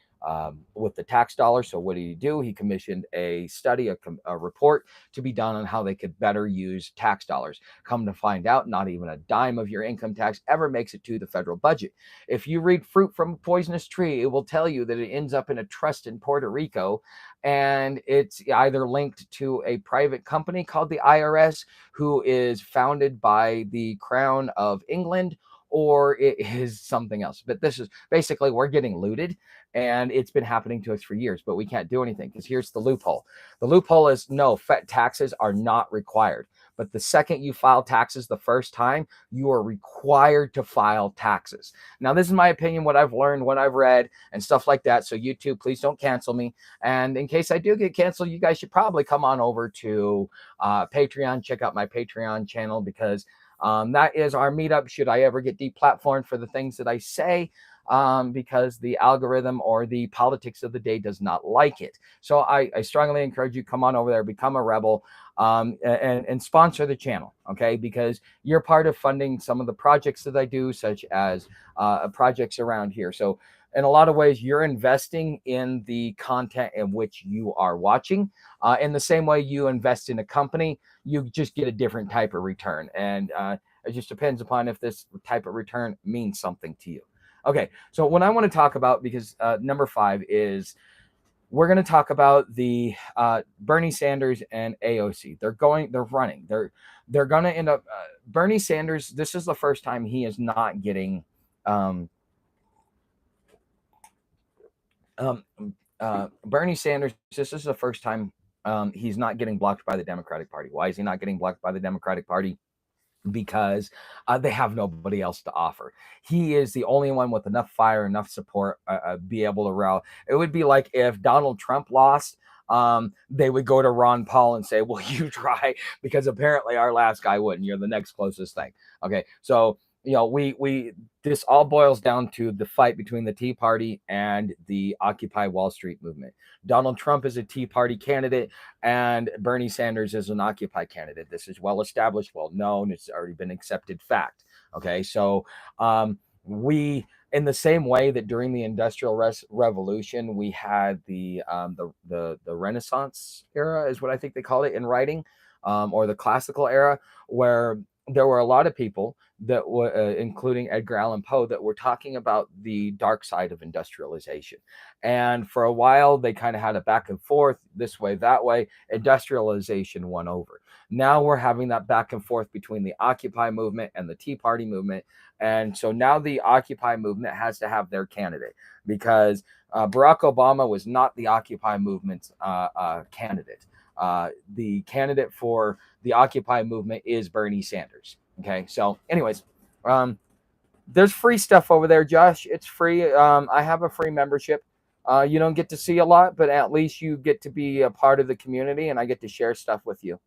tax dollar. So what did he do? He commissioned a study, a report to be done on how they could better use tax dollars. Come to find out, not even a dime of your income tax ever makes it to the federal budget. If you read Fruit from a Poisonous Tree, it will tell you that it ends up in a trust in Puerto Rico, and it's either linked to a private company called the IRS, who is founded by the Crown of England, or it is something else. But this is basically, we're getting looted, and it's been happening to us for years, but we can't do anything because here's the loophole. The loophole is, no, taxes are not required. But the second you file taxes the first time, you are required to file taxes. Now, this is my opinion, what I've learned, what I've read, and stuff like that. So YouTube, please don't cancel me. And in case I do get canceled, you guys should probably come on over to Patreon. Check out my Patreon channel, because that is our meetup should I ever get deplatformed for the things that I say, because the algorithm or the politics of the day does not like it. So I strongly encourage you, come on over there, become a rebel, and sponsor the channel, okay? Because you're part of funding some of the projects that I do, such as projects around here. So in a lot of ways, you're investing in the content in which you are watching. In the same way you invest in a company, you just get a different type of return. And it just depends upon if this type of return means something to you. Okay, so what I want to talk about, because number 5 is, we're going to talk about the Bernie Sanders and AOC. They're running. They're going to end up. Bernie Sanders, this is the first time he is not getting. Bernie Sanders, this is the first time he's not getting blocked by the Democratic Party. Why is he not getting blocked by the Democratic Party? Because they have nobody else to offer. He is the only one with enough fire, enough support, be able to rally. It would be like if Donald Trump lost, they would go to Ron Paul and say, well, you try, because apparently our last guy wouldn't. You're the next closest thing. Okay, so we this all boils down to the fight between the Tea Party and the Occupy Wall Street movement. Donald Trump is a Tea Party candidate, and Bernie Sanders is an Occupy candidate. This is well established, well known. It's already been accepted fact. Okay, so we, in the same way that during the Industrial Revolution, we had the Renaissance era, is what I think they call it in writing, or the classical era, where there were a lot of people that were, including Edgar Allan Poe, that were talking about the dark side of industrialization. And for a while, they kind of had a back and forth, this way, that way. Industrialization won over. Now we're having that back and forth between the Occupy movement and the Tea Party movement. And so now the Occupy movement has to have their candidate, because Barack Obama was not the Occupy movement's candidate. The candidate for the Occupy movement is Bernie Sanders. Okay, so anyways, there's free stuff over there, Josh. It's free. I have a free membership. You don't get to see a lot, but at least you get to be a part of the community, and I get to share stuff with you.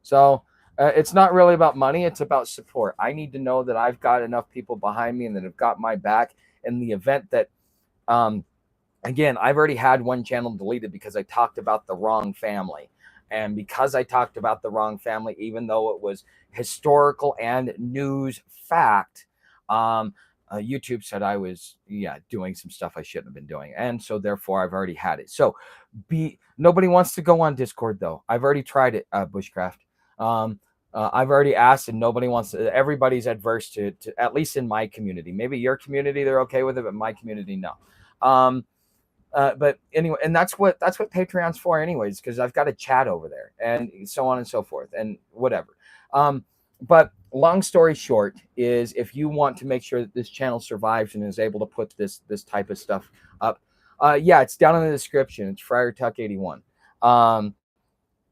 So it's not really about money. It's about support. I need to know that I've got enough people behind me and that have got my back in the event that, again, I've already had one channel deleted because I talked about the wrong family. And because I talked about the wrong family, even though it was historical and news fact, YouTube said I was, doing some stuff I shouldn't have been doing. And so therefore I've already had it. So nobody wants to go on Discord though. I've already tried it, Bushcraft. I've already asked and nobody wants to. Everybody's adverse to, at least in my community. Maybe your community, they're okay with it, but my community, no. But anyway, and that's what Patreon's for anyways, because I've got a chat over there and so on and so forth and whatever. But long story short is, if you want to make sure that this channel survives and is able to put this type of stuff up, it's down in the description. It's Friar Tuck 81.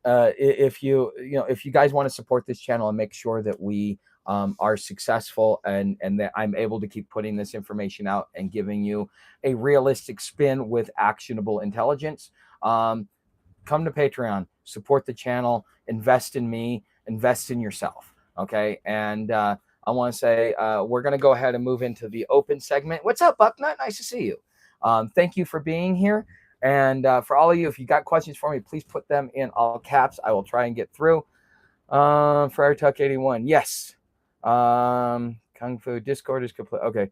If you guys want to support this channel and make sure that we are successful and that I'm able to keep putting this information out and giving you a realistic spin with actionable intelligence, come to Patreon, support the channel, invest in me, invest in yourself. Okay. And I want to say we're going to go ahead and move into the open segment. What's up, Bucknut? Nice to see you. Thank you for being here. And for all of you, if you got questions for me, please put them in all caps. I will try and get through. Friar Tuck 81. Yes. Kung Fu Discord is complete. Okay.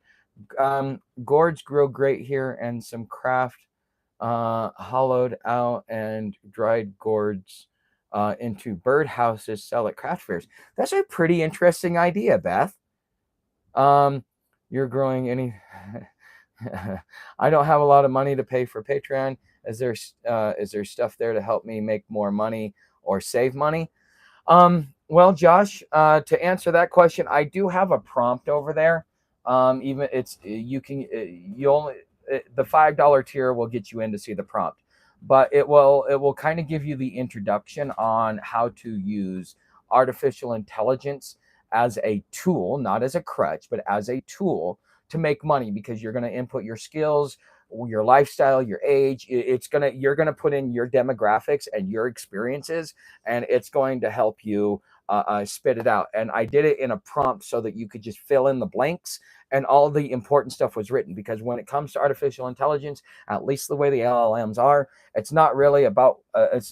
Gourds grow great here, and some craft hollowed out and dried gourds into bird houses, sell at craft fairs. That's a pretty interesting idea, Beth. You're growing any I don't have a lot of money to pay for Patreon. Is there stuff there to help me make more money or save money? Well, Josh, to answer that question, I do have a prompt over there. Even the $5 tier will get you in to see the prompt, but it will kind of give you the introduction on how to use artificial intelligence as a tool, not as a crutch, but as a tool to make money, because you're going to input your skills, your lifestyle, your age. You're going to put in your demographics and your experiences, and it's going to help you spit it out. And I did it in a prompt so that you could just fill in the blanks, and all the important stuff was written. Because when it comes to artificial intelligence, at least the way the LLMs are, it's not really about the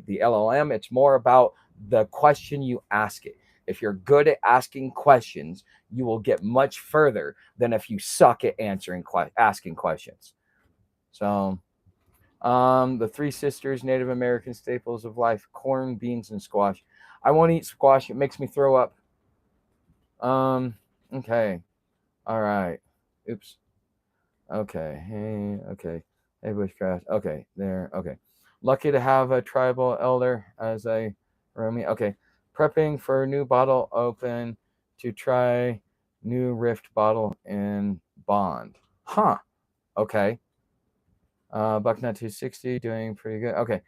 LLM. It's more about the question you ask it. If you're good at asking questions, you will get much further than if you suck at asking questions. So, the three sisters, Native American staples of life: corn, beans, and squash. I won't eat squash. It makes me throw up. Okay. All right. Oops. Okay. Hey, okay. Hey, Bushcraft. Okay. There. Okay. Lucky to have a tribal elder as a roomie. Okay. Prepping for a new bottle open to try new Rift bottle in Bond. Huh. Okay. Bucknut 260 doing pretty good. Okay.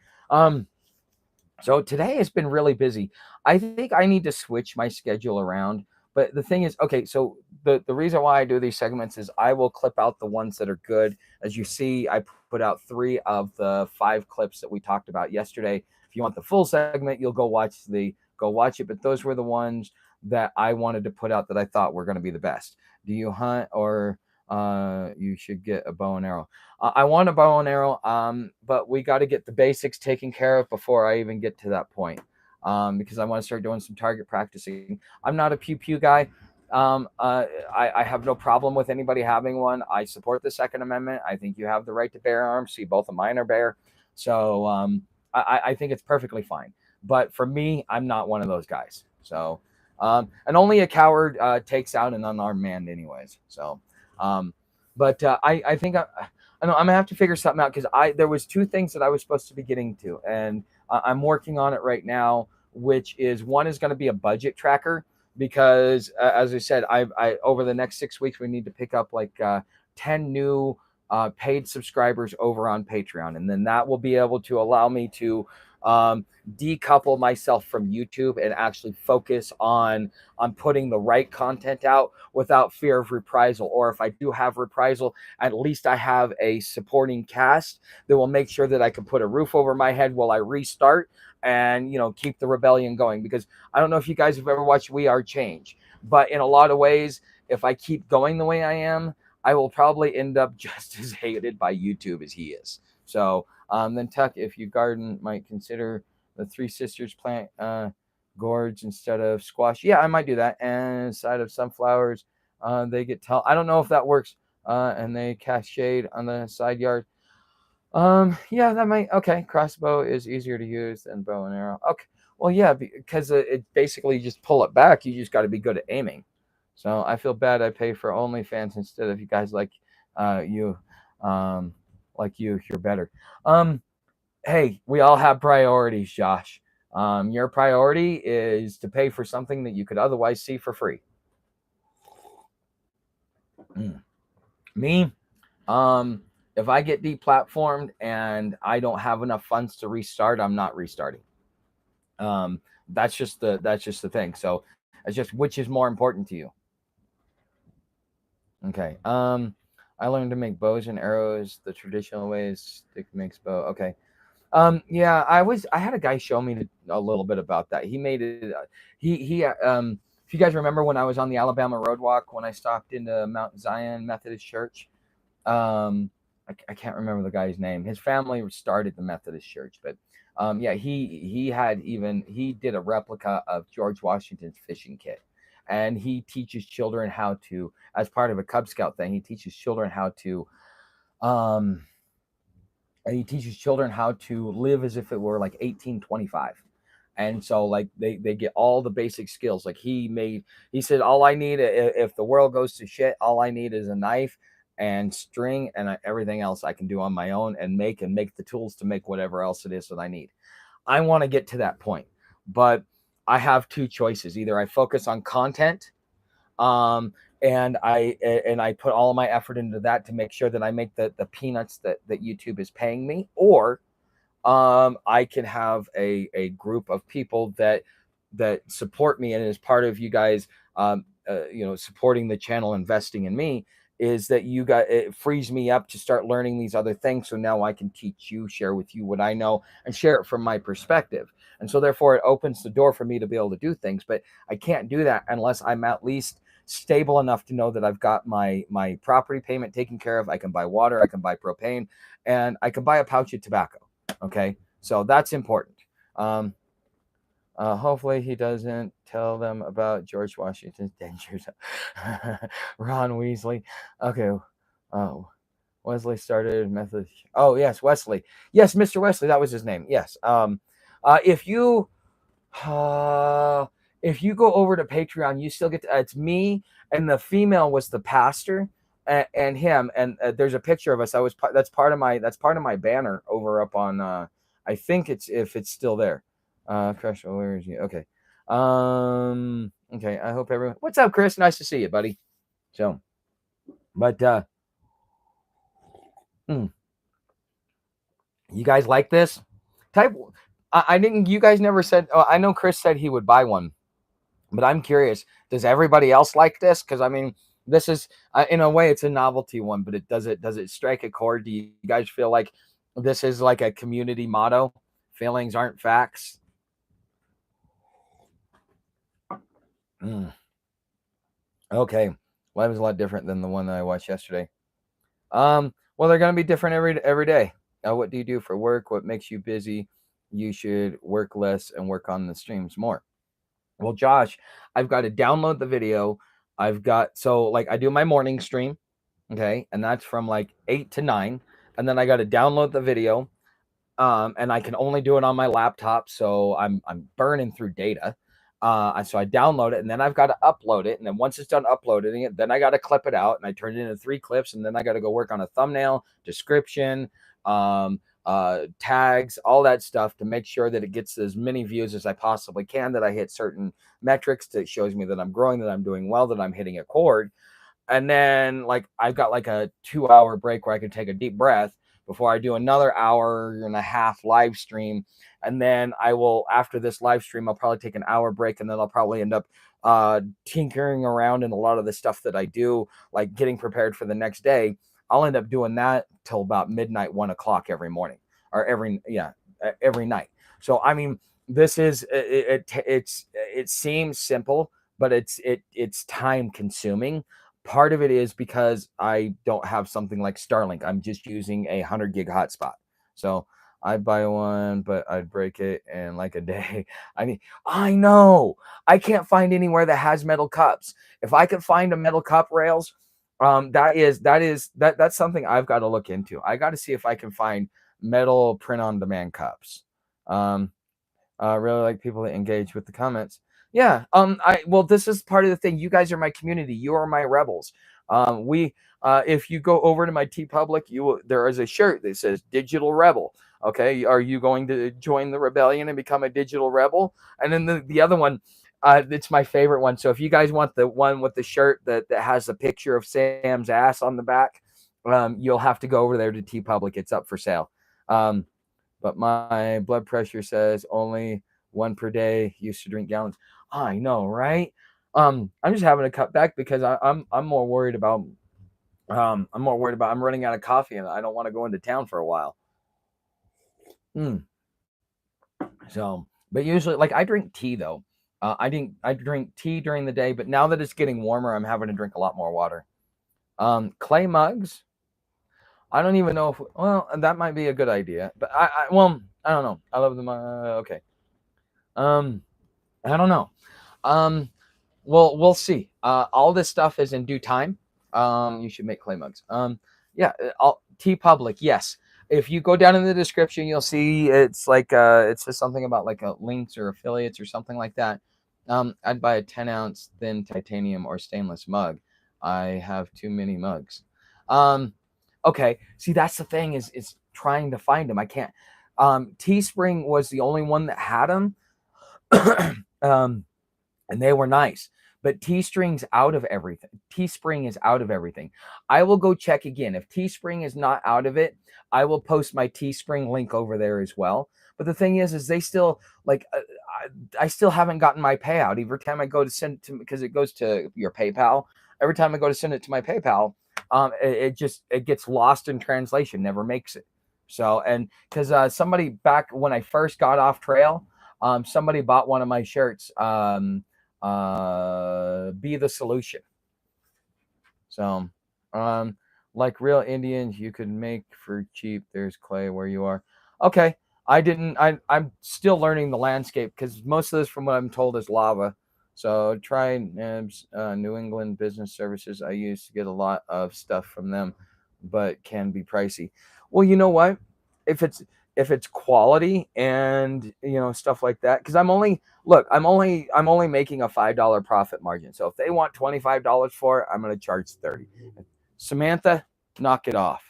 So today has been really busy. I think I need to switch my schedule around. But the thing is, okay, so the reason why I do these segments is I will clip out the ones that are good. As you see, I put out 3 of the 5 clips that we talked about yesterday. If you want the full segment, you'll go watch it. But those were the ones that I wanted to put out that I thought were going to be the best. Do you hunt, or you should get a bow and arrow? I want a bow and arrow, but we got to get the basics taken care of before I even get to that point. Because I want to start doing some target practicing. I'm not a pew guy. I have no problem with anybody having one. I support the Second Amendment. I think you have the right to bear arms. See, both of mine are bear. So I think it's perfectly fine. But for me, I'm not one of those guys. So And only a coward takes out an unarmed man, anyways. So, um, but I think I know I'm gonna have to figure something out because there was two things that I was supposed to be getting to, and I'm working on it right now. Which is one is going to be a budget tracker because, as I said, I over the next 6 weeks we need to pick up like 10 new paid subscribers over on Patreon, and then that will be able to allow me to decouple myself from YouTube and actually focus on putting the right content out without fear of reprisal. Or if I do have reprisal, at least I have a supporting cast that will make sure that I can put a roof over my head while I restart and keep the rebellion going. Because I don't know if you guys have ever watched We Are Change, but in a lot of ways, if I keep going the way I am, I will probably end up just as hated by YouTube as he is. So then Tuck, if you garden, might consider the Three Sisters plant gourds instead of squash. Yeah, I might do that. And inside of sunflowers, they get tall. I don't know if that works. And they cast shade on the side yard. Yeah, that might. Okay, crossbow is easier to use than bow and arrow. Okay, well, yeah, because it basically you just pull it back. You just got to be good at aiming. So I feel bad I pay for OnlyFans instead of you guys you, you're better. Hey, we all have priorities, Josh. Your priority is to pay for something that you could otherwise see for free. Me, if I get deplatformed and I don't have enough funds to restart, I'm not restarting. That's just the thing. So it's just which is more important to you. Okay. I learned to make bows and arrows the traditional ways. Stick makes bow. Okay. Yeah, I had a guy show me a little bit about that. He made it. If you guys remember when I was on the Alabama Road Walk when I stopped into Mount Zion Methodist Church, I can't remember the guy's name. His family started the Methodist Church, but yeah, he did a replica of George Washington's fishing kit, and he teaches children how to, as part of a Cub Scout thing, he teaches children how to um live as if it were like 1825. And so like they get all the basic skills. Like he said, all I need, if the world goes to shit, all I need is a knife and string, and everything else I can do on my own and make the tools to make whatever else it is that I need. I want to get to that point, but I have two choices. Either I focus on content, and I put all of my effort into that to make sure that I make the peanuts that YouTube is paying me, or I can have a group of people that support me, and as part of you guys supporting the channel, investing in me, is that it frees me up to start learning these other things. So now I can teach you, share with you what I know, and share it from my perspective. And so therefore it opens the door for me to be able to do things. But I can't do that unless I'm at least stable enough to know that I've got my property payment taken care of. I can buy water, I can buy propane, and I can buy a pouch of tobacco. Okay, so that's important. Hopefully he doesn't tell them about George Washington's dangers. Ron Weasley. Okay. Oh, Wesley started Methodist. Oh yes, Wesley. Yes, Mr. Wesley. That was his name. Yes. If you go over to Patreon, you still get to, it's me, and the female was the pastor, and him, and there's a picture of us. That's part of my banner over up on I think if it's still there. Crush, where is he? Okay. Okay, I hope everyone. What's up, Chris? Nice to see you, buddy. So, but you guys like this type? I didn't. You guys never said. Oh, I know Chris said he would buy one, but I'm curious. Does everybody else like this? Because I mean, this is in a way it's a novelty one, but does it strike a chord? Do you guys feel like this is like a community motto? Feelings aren't facts. Okay, well, that was a lot different than the one that I watched yesterday. Well, they're gonna be different every day. What do you do for work? What makes you busy? You should work less and work on the streams more. Well, Josh, I've got to download the video. I do my morning stream, okay, and that's from like 8 to 9, and then I got to download the video, and I can only do it on my laptop, so I'm burning through data. So I download it, and then I've got to upload it, and then once it's done uploading it, then I got to clip it out, and I turn it into 3 clips, and then I got to go work on a thumbnail, description, tags, all that stuff to make sure that it gets as many views as I possibly can, that I hit certain metrics that shows me that I'm growing, that I'm doing well, that I'm hitting a chord. And then like I've got like a 2-hour break where I can take a deep breath before I do another hour and a half live stream. And then I will, after this live stream, I'll probably take an hour break, and then I'll probably end up tinkering around in a lot of the stuff that I do, like getting prepared for the next day. I'll end up doing that till about midnight, 1 o'clock every morning, or every night. So I mean, this is it seems simple, but it's time consuming. Part of it is because I don't have something like Starlink. I'm just using a 100 gig hotspot. So I'd buy one, but I'd break it in like a day. I mean, I know I can't find anywhere that has metal cups. If I could find a metal cup rails, that's something I've got to look into. I got to see if I can find metal print on demand cups. Really like people that engage with the comments. Yeah. Well, this is part of the thing. You guys are my community. You are my rebels. If you go over to my TeePublic, there is a shirt that says Digital Rebel. Okay. Are you going to join the rebellion and become a digital rebel? And then the other one, it's my favorite one. So if you guys want the one with the shirt that has a picture of Sam's ass on the back, you'll have to go over there to TeePublic. It's up for sale. But my blood pressure says only 1 per day. Used to drink gallons. I know, right? I'm just having to cut back because I'm more worried about I'm running out of coffee, and I don't want to go into town for a while. So, but usually, like, I drink tea though. I drink tea during the day, but now that it's getting warmer, I'm having to drink a lot more water. Clay mugs. I don't even know if, well, that might be a good idea, but I don't know. I love them. Okay. I don't know. Well, we'll see. All this stuff is in due time. You should make clay mugs. Yeah, TeePublic. Yes. If you go down in the description, you'll see it's like it says something about like links or affiliates or something like that. I'd buy a 10-ounce thin titanium or stainless mug. I have too many mugs. Okay. See, that's the thing is trying to find them. I can't. Teespring was the only one that had them. And they were nice. But Teespring's out of everything. Teespring is out of everything. I will go check again. If Teespring is not out of it, I will post my Teespring link over there as well. But the thing is they still like I still haven't gotten my payout. Every time I go to send it to, because it goes to your PayPal. Every time I go to send it to my PayPal, it gets lost in translation. Never makes it. So, and because somebody back when I first got off trail, somebody bought one of my shirts. Be the solution. So, like real Indians, you could make for cheap. There's clay where you are. Okay, I'm still learning the landscape because most of this, from what I'm told, is lava. So try New England Business Services. I used to get a lot of stuff from them, but can be pricey. Well, you know what? If it's quality and stuff like that, because I'm only making a $5 profit margin. So if they want $25 for it, I'm going to charge 30. Samantha, knock it off.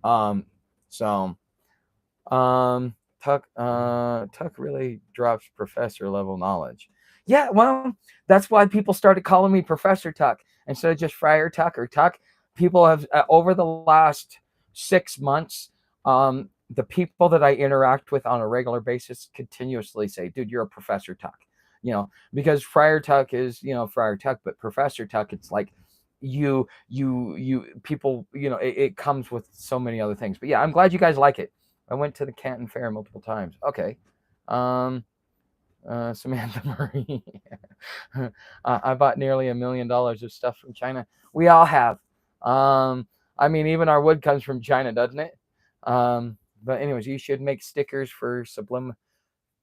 Tuck really drops professor level knowledge. Yeah, well, that's why people started calling me Professor Tuck instead of just Friar Tuck or Tuck. People have over the last 6 months, the people that I interact with on a regular basis continuously say, dude, you're a Professor Tuck. Because Friar Tuck is, Friar Tuck, but Professor Tuck, it's like you people, it comes with so many other things. But yeah, I'm glad you guys like it. I went to the Canton Fair multiple times. Okay. Samantha Murray. I bought nearly $1 million of stuff from China. We all have. I mean, even our wood comes from China, doesn't it? But anyways, you should make stickers for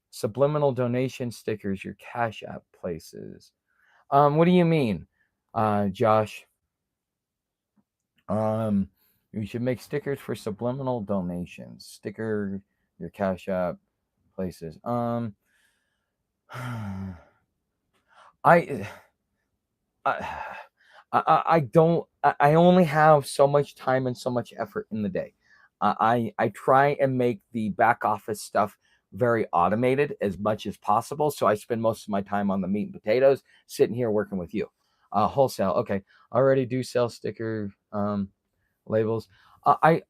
subliminal donation stickers, your Cash App places. What do you mean, Josh? You should make stickers for subliminal donations. Sticker your Cash App places. I, I, I don't. I only have so much time and so much effort in the day. I try and make the back office stuff very automated as much as possible. So I spend most of my time on the meat and potatoes, sitting here working with you. Wholesale. Okay, I already do sell sticker labels. I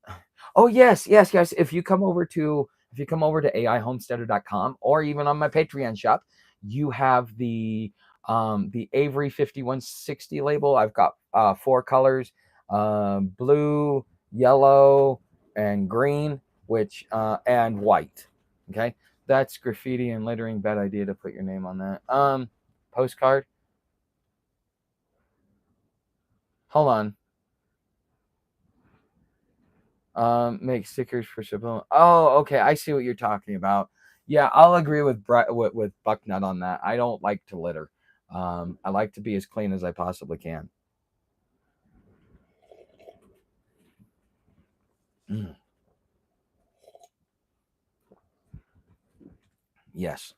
Oh yes, yes, yes. If you come over to aihomesteader.com or even on my Patreon shop, you have the Avery 5160 label. I've got 4 colors, blue, yellow, and green, which and white. Okay. That's graffiti and littering. Bad idea to put your name on that. Postcard. Hold on. Make stickers for Shabon. Oh, okay. I see what you're talking about. Yeah, I'll agree with Bucknut on that. I don't like to litter. I like to be as clean as I possibly can. Mm. Yes.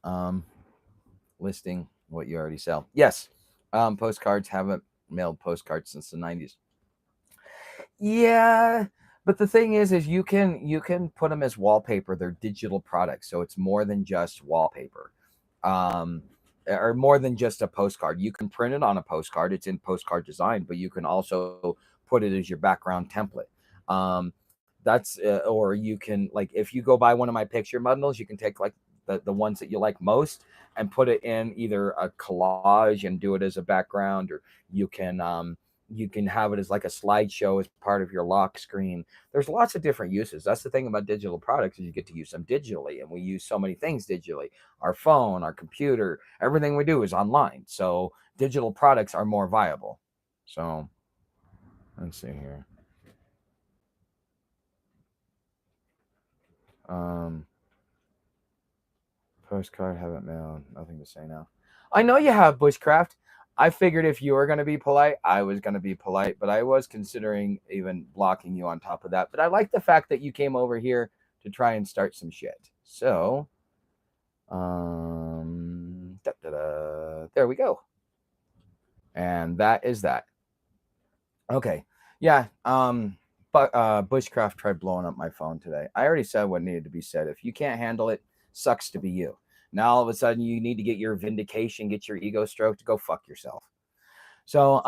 Listing what you already sell. Yes. Postcards, haven't mailed postcards since the 90s. Yeah, but the thing is you can put them as wallpaper. They're digital products, so it's more than just wallpaper, um, or more than just a postcard. You can print it on a postcard. It's in postcard design, but you can also put it as your background template. Um, that's or you can, like, if you go buy one of my picture bundles, you can take like the ones that you like most and put it in either a collage and do it as a background, or you can you can have it as like a slideshow as part of your lock screen. There's lots of different uses. That's the thing about digital products, is you get to use them digitally, and we use so many things digitally. Our phone, our computer, everything we do is online. So digital products are more viable. So let's see here. Um, Postcard, haven't mailed. Nothing to say now. I know you have bushcraft. I figured if you were going to be polite, I was going to be polite, but I was considering even blocking you on top of that. But I like the fact that you came over here to try and start some shit. So, there we go. And that is that. Okay. Yeah. But Bushcraft tried blowing up my phone today. I already said what needed to be said. If you can't handle it, sucks to be you. Now all of a sudden you need to get your vindication, get your ego stroked, go fuck yourself. So,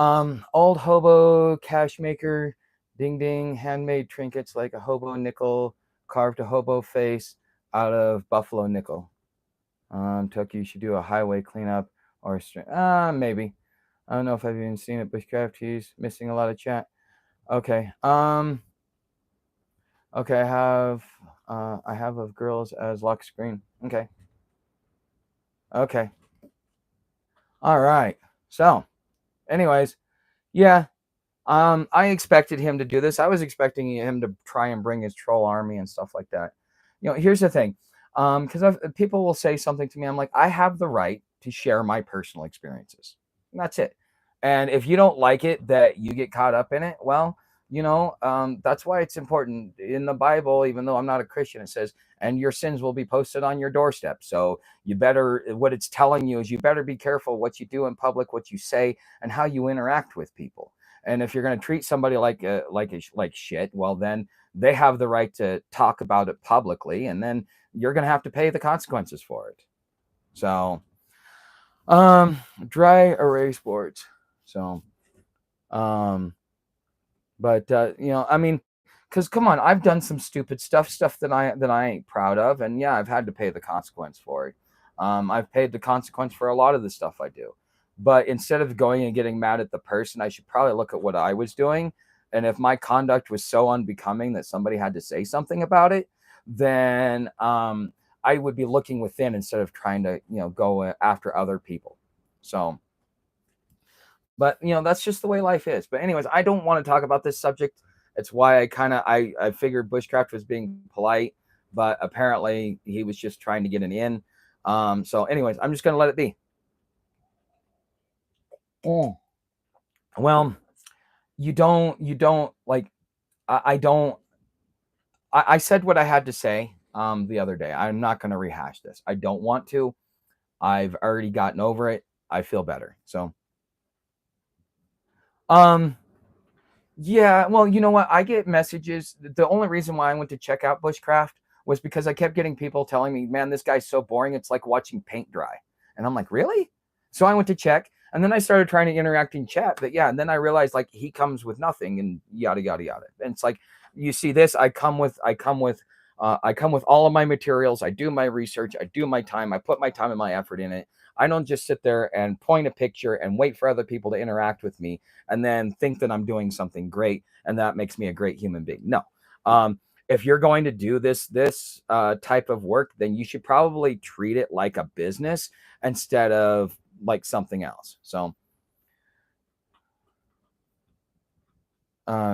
old hobo cash maker, ding ding, handmade trinkets like a hobo nickel, carved a hobo face out of buffalo nickel. Tuck, you should do a highway cleanup or a string. Maybe. I don't know if I've even seen it. Bushcraft, he's missing a lot of chat. Okay. Okay, I have of girls as lock screen. Okay. Okay. All right. So, anyways, yeah. I expected him to do this. I was expecting him to try and bring his troll army and stuff like that. Here's the thing. Because people will say something to me, I'm like, I have the right to share my personal experiences. And that's it. And if you don't like it that you get caught up in it, well, that's why it's important in the Bible. Even though I'm not a Christian, it says, and your sins will be posted on your doorstep. So what it's telling you is you better be careful what you do in public, what you say, and how you interact with people. And if you're going to treat somebody like shit, well, then they have the right to talk about it publicly, and then you're going to have to pay the consequences for it. So, dry erase boards. So, um, but I mean, because come on, I've done some stupid stuff that I ain't proud of, and yeah, I've had to pay the consequence for it. I've paid the consequence for a lot of the stuff I do, but instead of going and getting mad at the person, I should probably look at what I was doing, and if my conduct was so unbecoming that somebody had to say something about it, then I would be looking within instead of trying to go after other people. So. But that's just the way life is. But anyways, I don't want to talk about this subject. It's why I figured Bushcraft was being polite, but apparently he was just trying to get an in. So anyways, I'm just gonna let it be. Mm. Well, you don't like. I don't. I said what I had to say the other day. I'm not gonna rehash this. I don't want to. I've already gotten over it. I feel better. So, um, yeah, well, you know what? I get messages. The only reason why I went to check out bushcraft was because I kept getting people telling me, man, this guy's so boring. It's like watching paint dry. And I'm like, really? So I went to check, and then I started trying to interact in chat. But yeah, and then I realized like he comes with nothing and yada yada yada. And it's like, you see this, I come with all of my materials. I do my research, I do my time, I put my time and my effort in it. I don't just sit there and point a picture and wait for other people to interact with me and then think that I'm doing something great and that makes me a great human being. No. If you're going to do this type of work, then you should probably treat it like a business instead of like something else. So,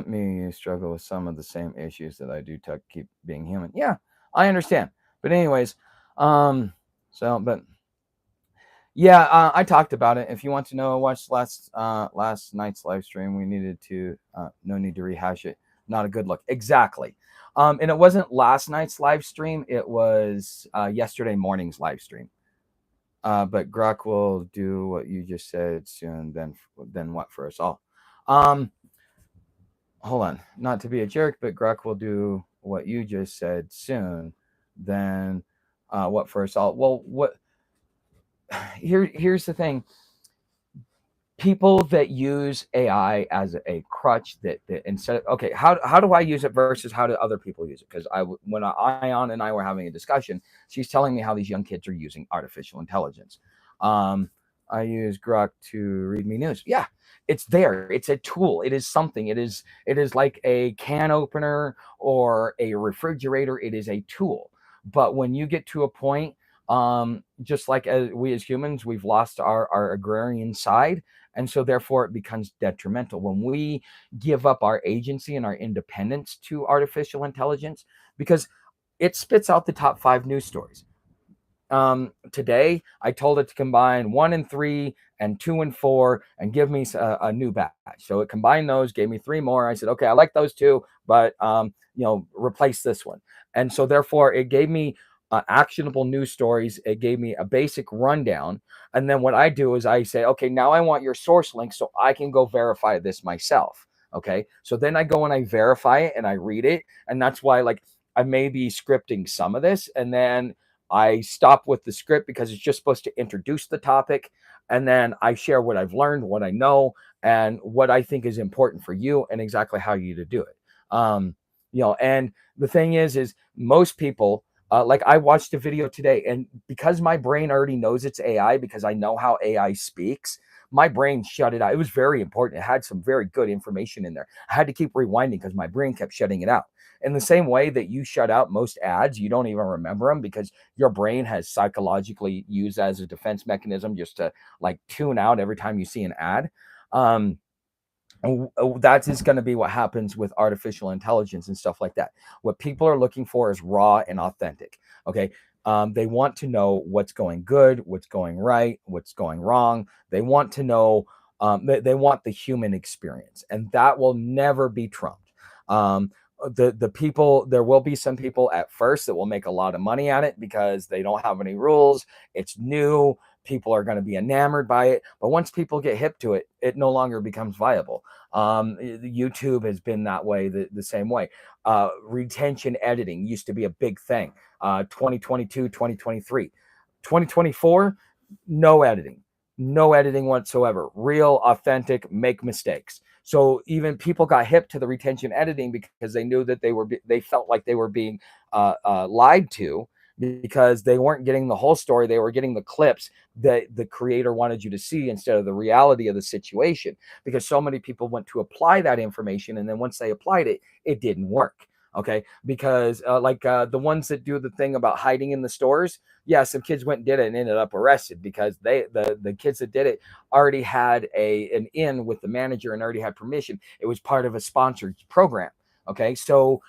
me struggle with some of the same issues that I do to keep being human. Yeah, I understand. But anyways, um, but yeah, I talked about it. If you want to know, watch last night's live stream. We needed to no need to rehash it. Not a good look. Exactly. And it wasn't last night's live stream. It was yesterday morning's live stream. But Grok will do what you just said soon. Then what for us all? Hold on. Not to be a jerk, but Grok will do what you just said soon. Then what for us all? Well, what? Here's the thing. People that use AI as a crutch that instead of, okay, how do I use it versus how do other people use it? Because when Ion and I were having a discussion, she's telling me how these young kids are using artificial intelligence. I use Grok to read me news. Yeah, it's there. It's a tool. It is something. It is like a can opener or a refrigerator. It is a tool. But when you get to a point, just like we as humans, we've lost our agrarian side, and so therefore it becomes detrimental when we give up our agency and our independence to artificial intelligence, because it spits out the top 5 news stories. Today I told it to combine 1 and 3 and 2 and 4 and give me a new batch. So it combined those, gave me 3 more. I said, okay, I like those 2, but replace this one. And so therefore it gave me actionable news stories. It gave me a basic rundown. And then what I do is I say, okay, now I want your source link so I can go verify this myself. Okay. So then I go and I verify it and I read it. And that's why, like, I may be scripting some of this and then I stop with the script because it's just supposed to introduce the topic. And then I share what I've learned, what I know, and what I think is important for you and exactly how you to do it. And the thing is most people, like I watched a video today, and because my brain already knows it's AI, because I know how AI speaks, my brain shut it out. It was very important. It had some very good information in there. I had to keep rewinding because my brain kept shutting it out. In the same way that you shut out most ads, you don't even remember them because your brain has psychologically used as a defense mechanism just to like tune out every time you see an ad. That is going to be what happens with artificial intelligence and stuff like that. What people are looking for is raw and authentic. Okay. They want to know what's going good, what's going right, what's going wrong. They want to know, they want the human experience, and that will never be trumped. The people, there will be some people at first that will make a lot of money at it because they don't have any rules. It's new. People are going to be enamored by it. But once people get hip to it, it no longer becomes viable. YouTube has been that way, the same way. Retention editing used to be a big thing. 2022, 2023, 2024, no editing whatsoever. Real, authentic, make mistakes. So even people got hip to the retention editing because they knew that they felt like they were being lied to, because they weren't getting the whole story. They were getting the clips that the creator wanted you to see instead of the reality of the situation, because so many people went to apply that information, and then once they applied it, it didn't work. Okay, because the ones that do the thing about hiding in the stores, yeah, some kids went and did it and ended up arrested because the kids that did it already had an in with the manager and already had permission. It was part of a sponsored program. Okay, so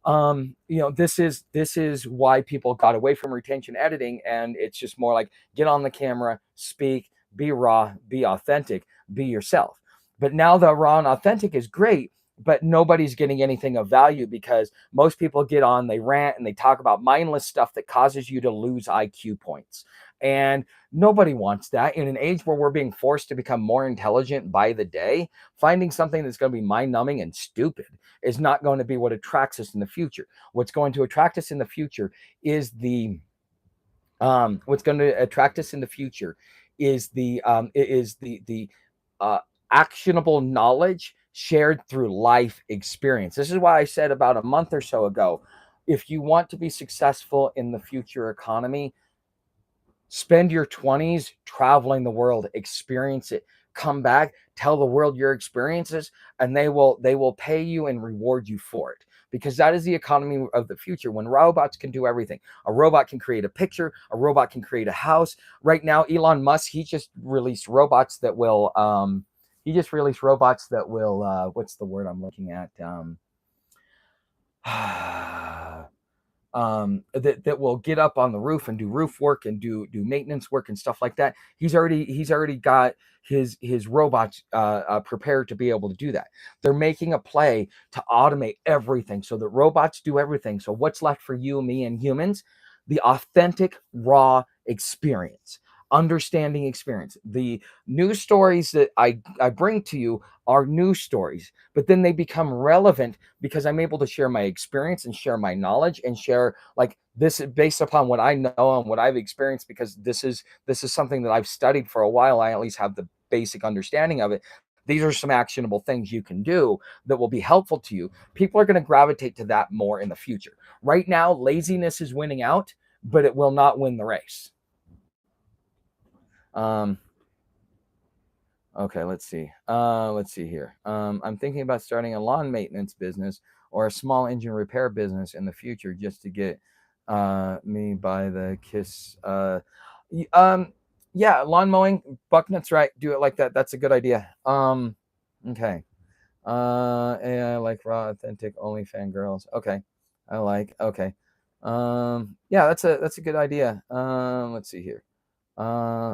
this is why people got away from retention editing, and it's just more like get on the camera, speak, be raw, be authentic, be yourself. But now the raw and authentic is great, but nobody's getting anything of value because most people get on, they rant, and they talk about mindless stuff that causes you to lose IQ points. And nobody wants that. In an age where we're being forced to become more intelligent by the day, finding something that's going to be mind numbing and stupid is not going to be what attracts us in the future. What's going to attract us in the future is what's going to attract us in the future is the uh, actionable knowledge shared through life experience. This is why I said about a month or so ago, if you want to be successful in the future economy, spend your 20s traveling the world, experience it, come back, tell the world your experiences, and they will pay you and reward you for it, because that is the economy of the future, when robots can do everything. A robot can create a picture, a robot can create a house. Right now, Elon Musk, he just released robots that will what's the word I'm looking at, that will get up on the roof and do roof work and do maintenance work and stuff like that. He's already got his robots prepared to be able to do that. They're making a play to automate everything so that robots do everything. So what's left for you, me, and humans? The authentic, raw experience, understanding experience. The news stories that I bring to you are news stories, but then they become relevant because I'm able to share my experience and share my knowledge and share, like, this is based upon what I know and what I've experienced, because this is something that I've studied for a while. I at least have the basic understanding of it. These are some actionable things you can do that will be helpful to you. People are going to gravitate to that more in the future. Right now, laziness is winning out, but it will not win the race. Um, Okay, let's see. Let's see here. I'm thinking about starting a lawn maintenance business or a small engine repair business in the future, just to get me by the kiss. Yeah, lawn mowing. Bucknut's right. Do it like that. That's a good idea. Okay. AI like raw, authentic, only fangirls. Okay, I like. Okay. Yeah, that's a good idea. Let's see here.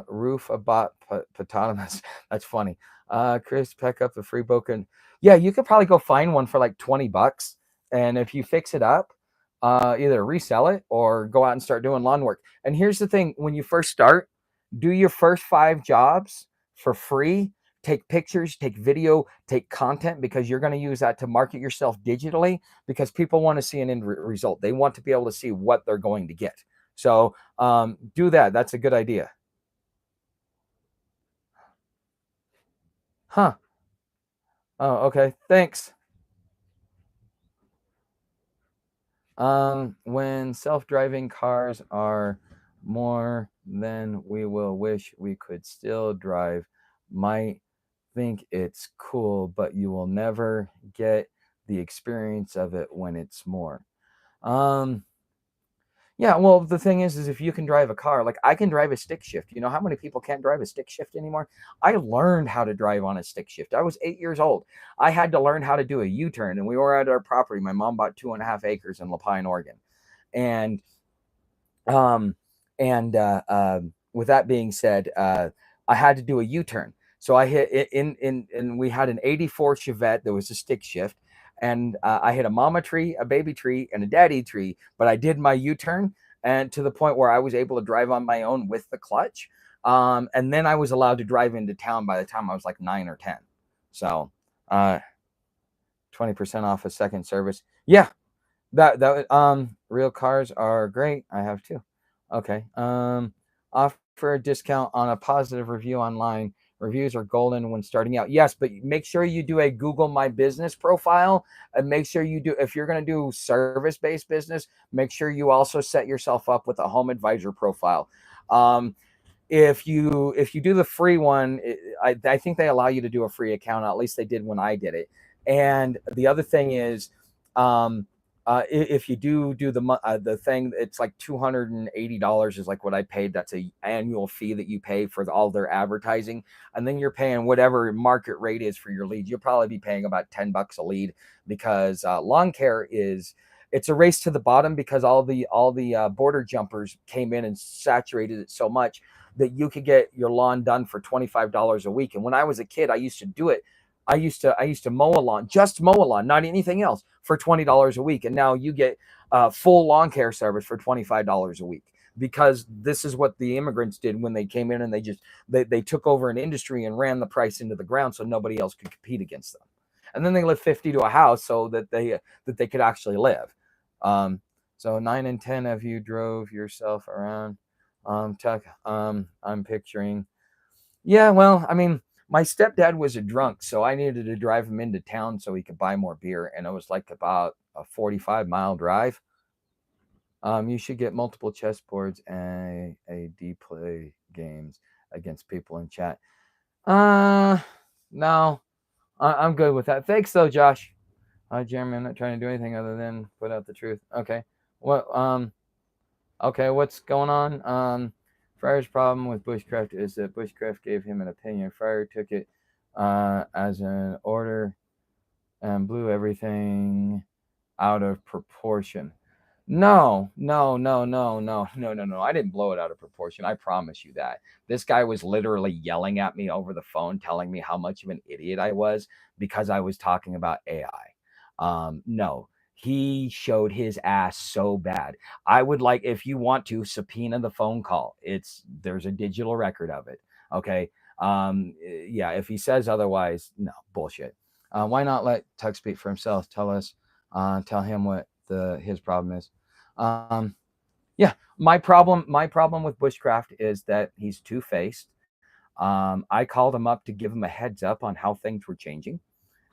Roof about Patonomous. That's funny. Chris, pick up the free boken. Yeah, you could probably go find one for like $20. And if you fix it up, either resell it or go out and start doing lawn work. And here's the thing, when you first start, do your first 5 jobs for free. Take pictures, take video, take content, because you're going to use that to market yourself digitally, because people want to see an end result. They want to be able to see what they're going to get. So do that. That's a good idea. Huh. Oh, okay. Thanks. When self-driving cars are more than we will wish we could still drive, might think it's cool, but you will never get the experience of it when it's more. Um, Yeah, well, the thing is if you can drive a car, like I can drive a stick shift. You know how many people can't drive a stick shift anymore? I learned how to drive on a stick shift. I was 8 years old. I had to learn how to do a U-turn, and we were at our property. My mom bought 2.5 acres in Lapine, Oregon, and um, with that being said, I had to do a U-turn. So I hit and we had an '84 Chevette that was a stick shift, and I hit a mama tree, a baby tree, and a daddy tree. But I did my U-turn, and to the point where I was able to drive on my own with the clutch. And then I was allowed to drive into town by the time I was like 9 or 10. So, 20% off a second service. Yeah, real cars are great. I have two. Okay. Offer a discount on a positive review online. Reviews are golden when starting out. Yes, but make sure you do a Google My Business profile, and make sure you do, if you're going to do service-based business, make sure you also set yourself up with a home advisor profile. If you do the free one, I think they allow you to do a free account. At least they did when I did it. And the other thing is, if you do the thing, it's like $280 is like what I paid. That's a annual fee that you pay for all their advertising, and then you're paying whatever market rate is for your leads. You'll probably be paying about $10 a lead, because lawn care it's a race to the bottom, because all the border jumpers came in and saturated it so much that you could get your lawn done for $25 a week. And when I was a kid, I used to do it. I used to mow a lawn, just mow a lawn, not anything else, for $20 a week. And now you get full lawn care service for $25 a week. because this is what the immigrants did when they came in, and they took over an industry and ran the price into the ground so nobody else could compete against them. And then they lived 50 to a house so that they could actually live. So 9 and 10 of you drove yourself around. Tuck, I'm picturing. Yeah, well, I mean, my stepdad was a drunk, so I needed to drive him into town so he could buy more beer, and it was like about a 45-mile drive. You should get multiple chessboards and a play games against people in chat. No, I'm good with that. Thanks though, Josh. Jeremy, I'm not trying to do anything other than put out the truth. Okay. Okay, what's going on? Fryer's problem with Bushcraft is that Bushcraft gave him an opinion. Fryer took it as an order and blew everything out of proportion. No. I didn't blow it out of proportion. I promise you that. This guy was literally yelling at me over the phone, telling me how much of an idiot I was because I was talking about AI. No, he showed his ass so bad. I would like, if you want to, subpoena the phone call. There's a digital record of it. Okay. Yeah, if he says otherwise, no, bullshit. Why not let Tug speak for himself? Tell him what his problem is. Yeah, my problem with Bushcraft is that he's two-faced. I called him up to give him a heads up on how things were changing,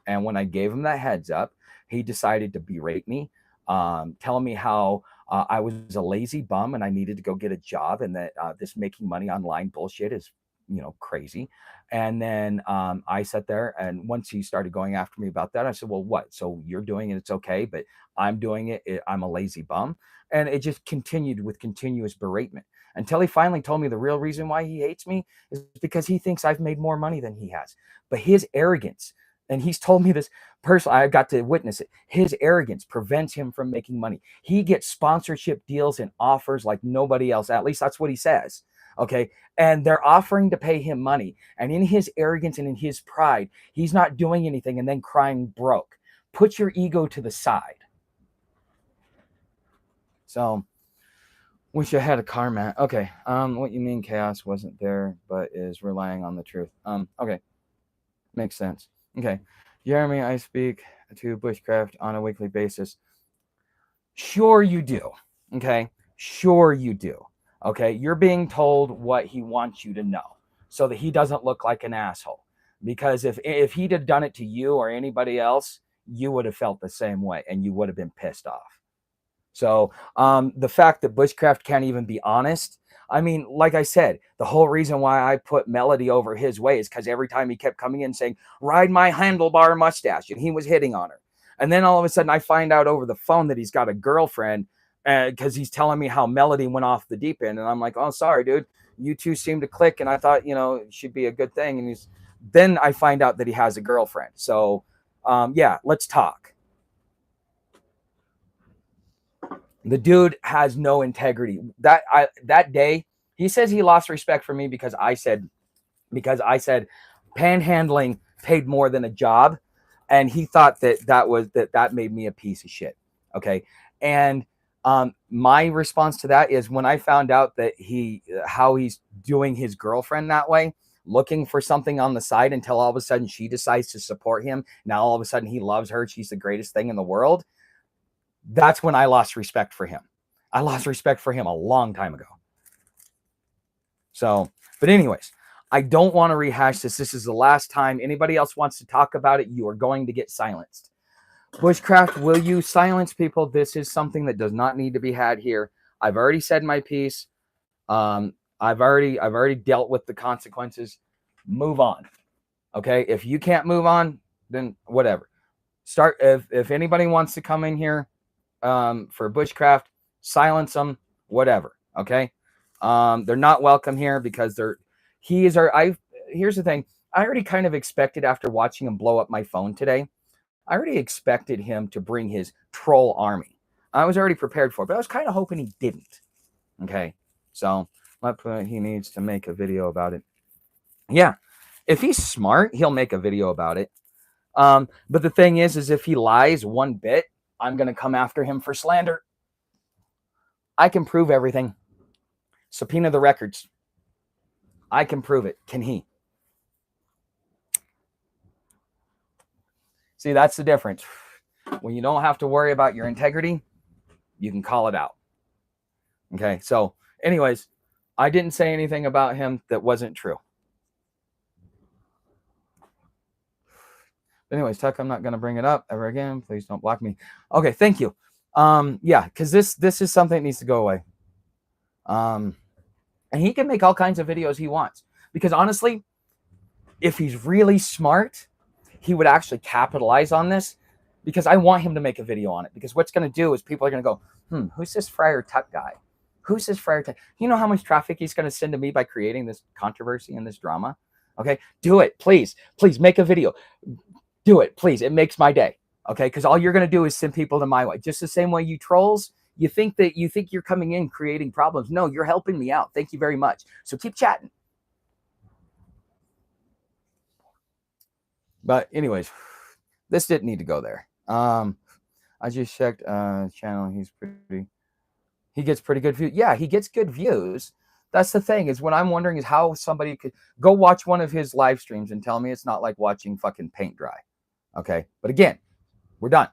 and when I gave him that heads up, he decided to berate me, tell me how I was a lazy bum and I needed to go get a job, and that this making money online bullshit is crazy. And then I sat there, and once he started going after me about that, I said, well, what? So you're doing it, it's okay, but I'm doing it, I'm a lazy bum. And it just continued with continuous beratement until he finally told me the real reason why he hates me is because he thinks I've made more money than he has. But his arrogance, and he's told me this personally, I got to witness it, his arrogance prevents him from making money. He gets sponsorship deals and offers like nobody else. At least that's what he says. Okay. And they're offering to pay him money. And in his arrogance and in his pride, he's not doing anything and then crying broke. Put your ego to the side. So, wish I had a car, Matt. Okay. What you mean chaos wasn't there, but is relying on the truth. Okay. Makes sense. Okay. Jeremy, I speak to Bushcraft on a weekly basis. Sure you do. Okay. Sure you do. Okay. You're being told what he wants you to know so that he doesn't look like an asshole. Because if he'd have done it to you or anybody else, you would have felt the same way and you would have been pissed off. So the fact that Bushcraft can't even be honest, I mean, like I said, the whole reason why I put Melody over his way is because every time he kept coming in saying, ride my handlebar mustache, and he was hitting on her. And then all of a sudden I find out over the phone that he's got a girlfriend because he's telling me how Melody went off the deep end. And I'm like, oh, sorry, dude. You two seem to click. And I thought, it should be a good thing. And then I find out that he has a girlfriend. So, yeah, let's talk. The dude has no integrity. That day, he says he lost respect for me because I said panhandling paid more than a job, and he thought that made me a piece of shit. Okay, and my response to that is when I found out that how he's doing his girlfriend that way, looking for something on the side until all of a sudden she decides to support him. Now all of a sudden he loves her. She's the greatest thing in the world. That's when I lost respect for him. I lost respect for him a long time ago. So, but anyways, I don't want to rehash this. This is the last time anybody else wants to talk about it. You are going to get silenced. Bushcraft, will you silence people? This is something that does not need to be had here. I've already said my piece. I've already dealt with the consequences. Move on. Okay. If you can't move on, then whatever. If anybody wants to come in here, for Bushcraft, silence them, whatever. Okay. They're not welcome here because here's the thing. I already kind of expected after watching him blow up my phone today, I already expected him to bring his troll army. I was already prepared for it, but I was kind of hoping he didn't. Okay. So he needs to make a video about it. Yeah. If he's smart, he'll make a video about it. But the thing is if he lies one bit, I'm going to come after him for slander. I can prove everything. Subpoena the records. I can prove it. Can he? See, that's the difference. When you don't have to worry about your integrity, you can call it out. Okay, so anyways, I didn't say anything about him that wasn't true. Anyways, Tuck, I'm not going to bring it up ever again. Please don't block me. Okay, thank you. Yeah, because this is something that needs to go away. And he can make all kinds of videos he wants. Because honestly, if he's really smart, he would actually capitalize on this, because I want him to make a video on it. Because what's going to do is people are going to go, who's this Friar Tuck guy? Who's this Friar Tuck? You know how much traffic he's going to send to me by creating this controversy and this drama? Okay, do it. Please, please make a video. Do it, please. It makes my day. Okay, because all you're going to do is send people to my way. Just the same way you trolls, you think you're coming in creating problems. No, you're helping me out. Thank you very much. So keep chatting. But anyways, this didn't need to go there. I just checked channel. He gets pretty good views. Yeah, he gets good views. That's the thing, is what I'm wondering is how somebody could go watch one of his live streams and tell me it's not like watching fucking paint dry. Okay, but again, we're done.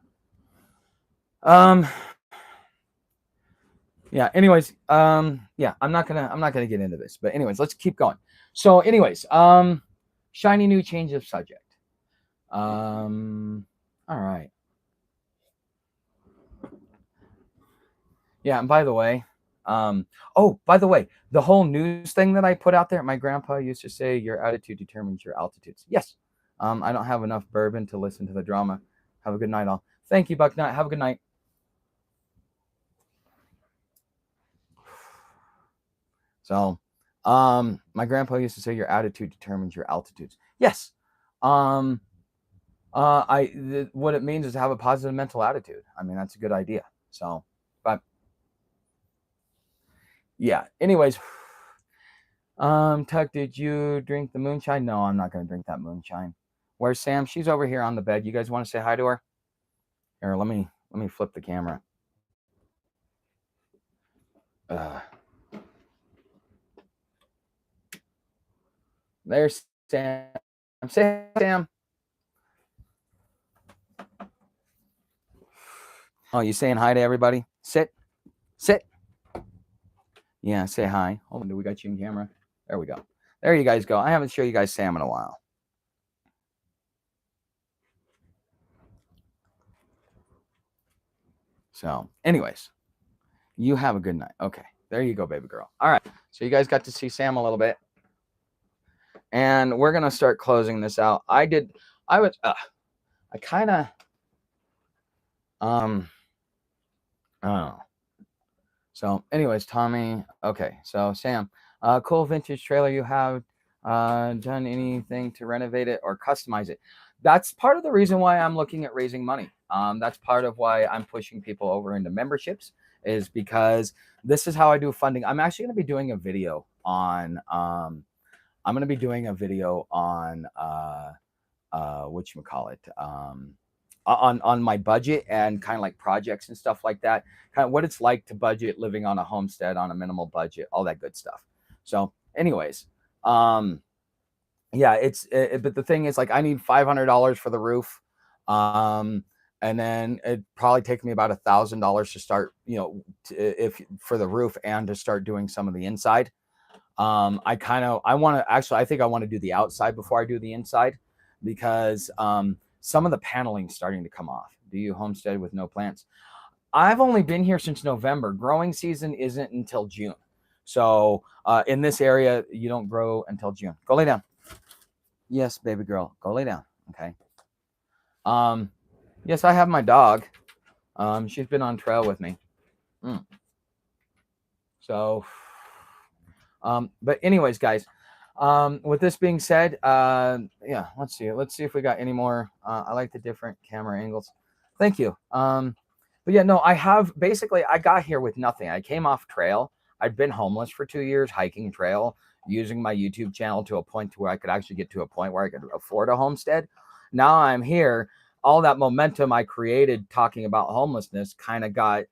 Yeah, anyways, yeah, I'm not gonna get into this, but anyways, let's keep going. So anyways, shiny new change of subject. All right. Yeah, and by the way, the whole news thing that I put out there, my grandpa used to say, your attitude determines your altitudes. Yes. I don't have enough bourbon to listen to the drama. Have a good night, all. Thank you, Bucknut. Have a good night. So, my grandpa used to say, your attitude determines your altitudes. Yes. What it means is to have a positive mental attitude. I mean, that's a good idea. So, but yeah, anyways, Tuck, did you drink the moonshine? No, I'm not going to drink that moonshine. Where's Sam? She's over here on the bed. You guys want to say hi to her? Here, let me flip the camera. There's Sam. Say hi, Sam. Oh, you saying hi to everybody? Sit. Yeah, say hi. Hold on, do we got you in camera? There we go. There you guys go. I haven't shown you guys Sam in a while. So, anyways, you have a good night. Okay, there you go, baby girl. All right, so you guys got to see Sam a little bit. And we're going to start closing this out. I kind of, I don't know. So anyways, Tommy, okay. So Sam, cool vintage trailer. You have done anything to renovate it or customize it? That's part of the reason why I'm looking at raising money. That's part of why I'm pushing people over into memberships, is because this is how I do funding. I'm actually going to be doing a video on, whatchamacallit, on my budget and kind of like projects and stuff like that, kind of what it's like to budget living on a homestead on a minimal budget, all that good stuff. So anyways, yeah, but the thing is, like, I need $500 for the roof. And then it'd probably take me about $1,000 to start, if for the roof and to start doing some of the inside. I think I want to do the outside before I do the inside, because some of the paneling is starting to come off. Do you homestead with no plants? I've only been here since November. Growing season isn't until June. So in this area, you don't grow until June. Go lay down. Yes, baby girl, go lay down. Okay. Yes, I have my dog. She's been on trail with me. So, but anyways, guys, with this being said, yeah, let's see if we got any more. I like the different camera angles. Thank you. But yeah, no, I got here with nothing. I came off trail. I'd been homeless for 2 years, hiking trail, using my YouTube channel to a point to where I could actually get to a point where I could afford a homestead. Now I'm here. All that momentum I created talking about homelessness kind of got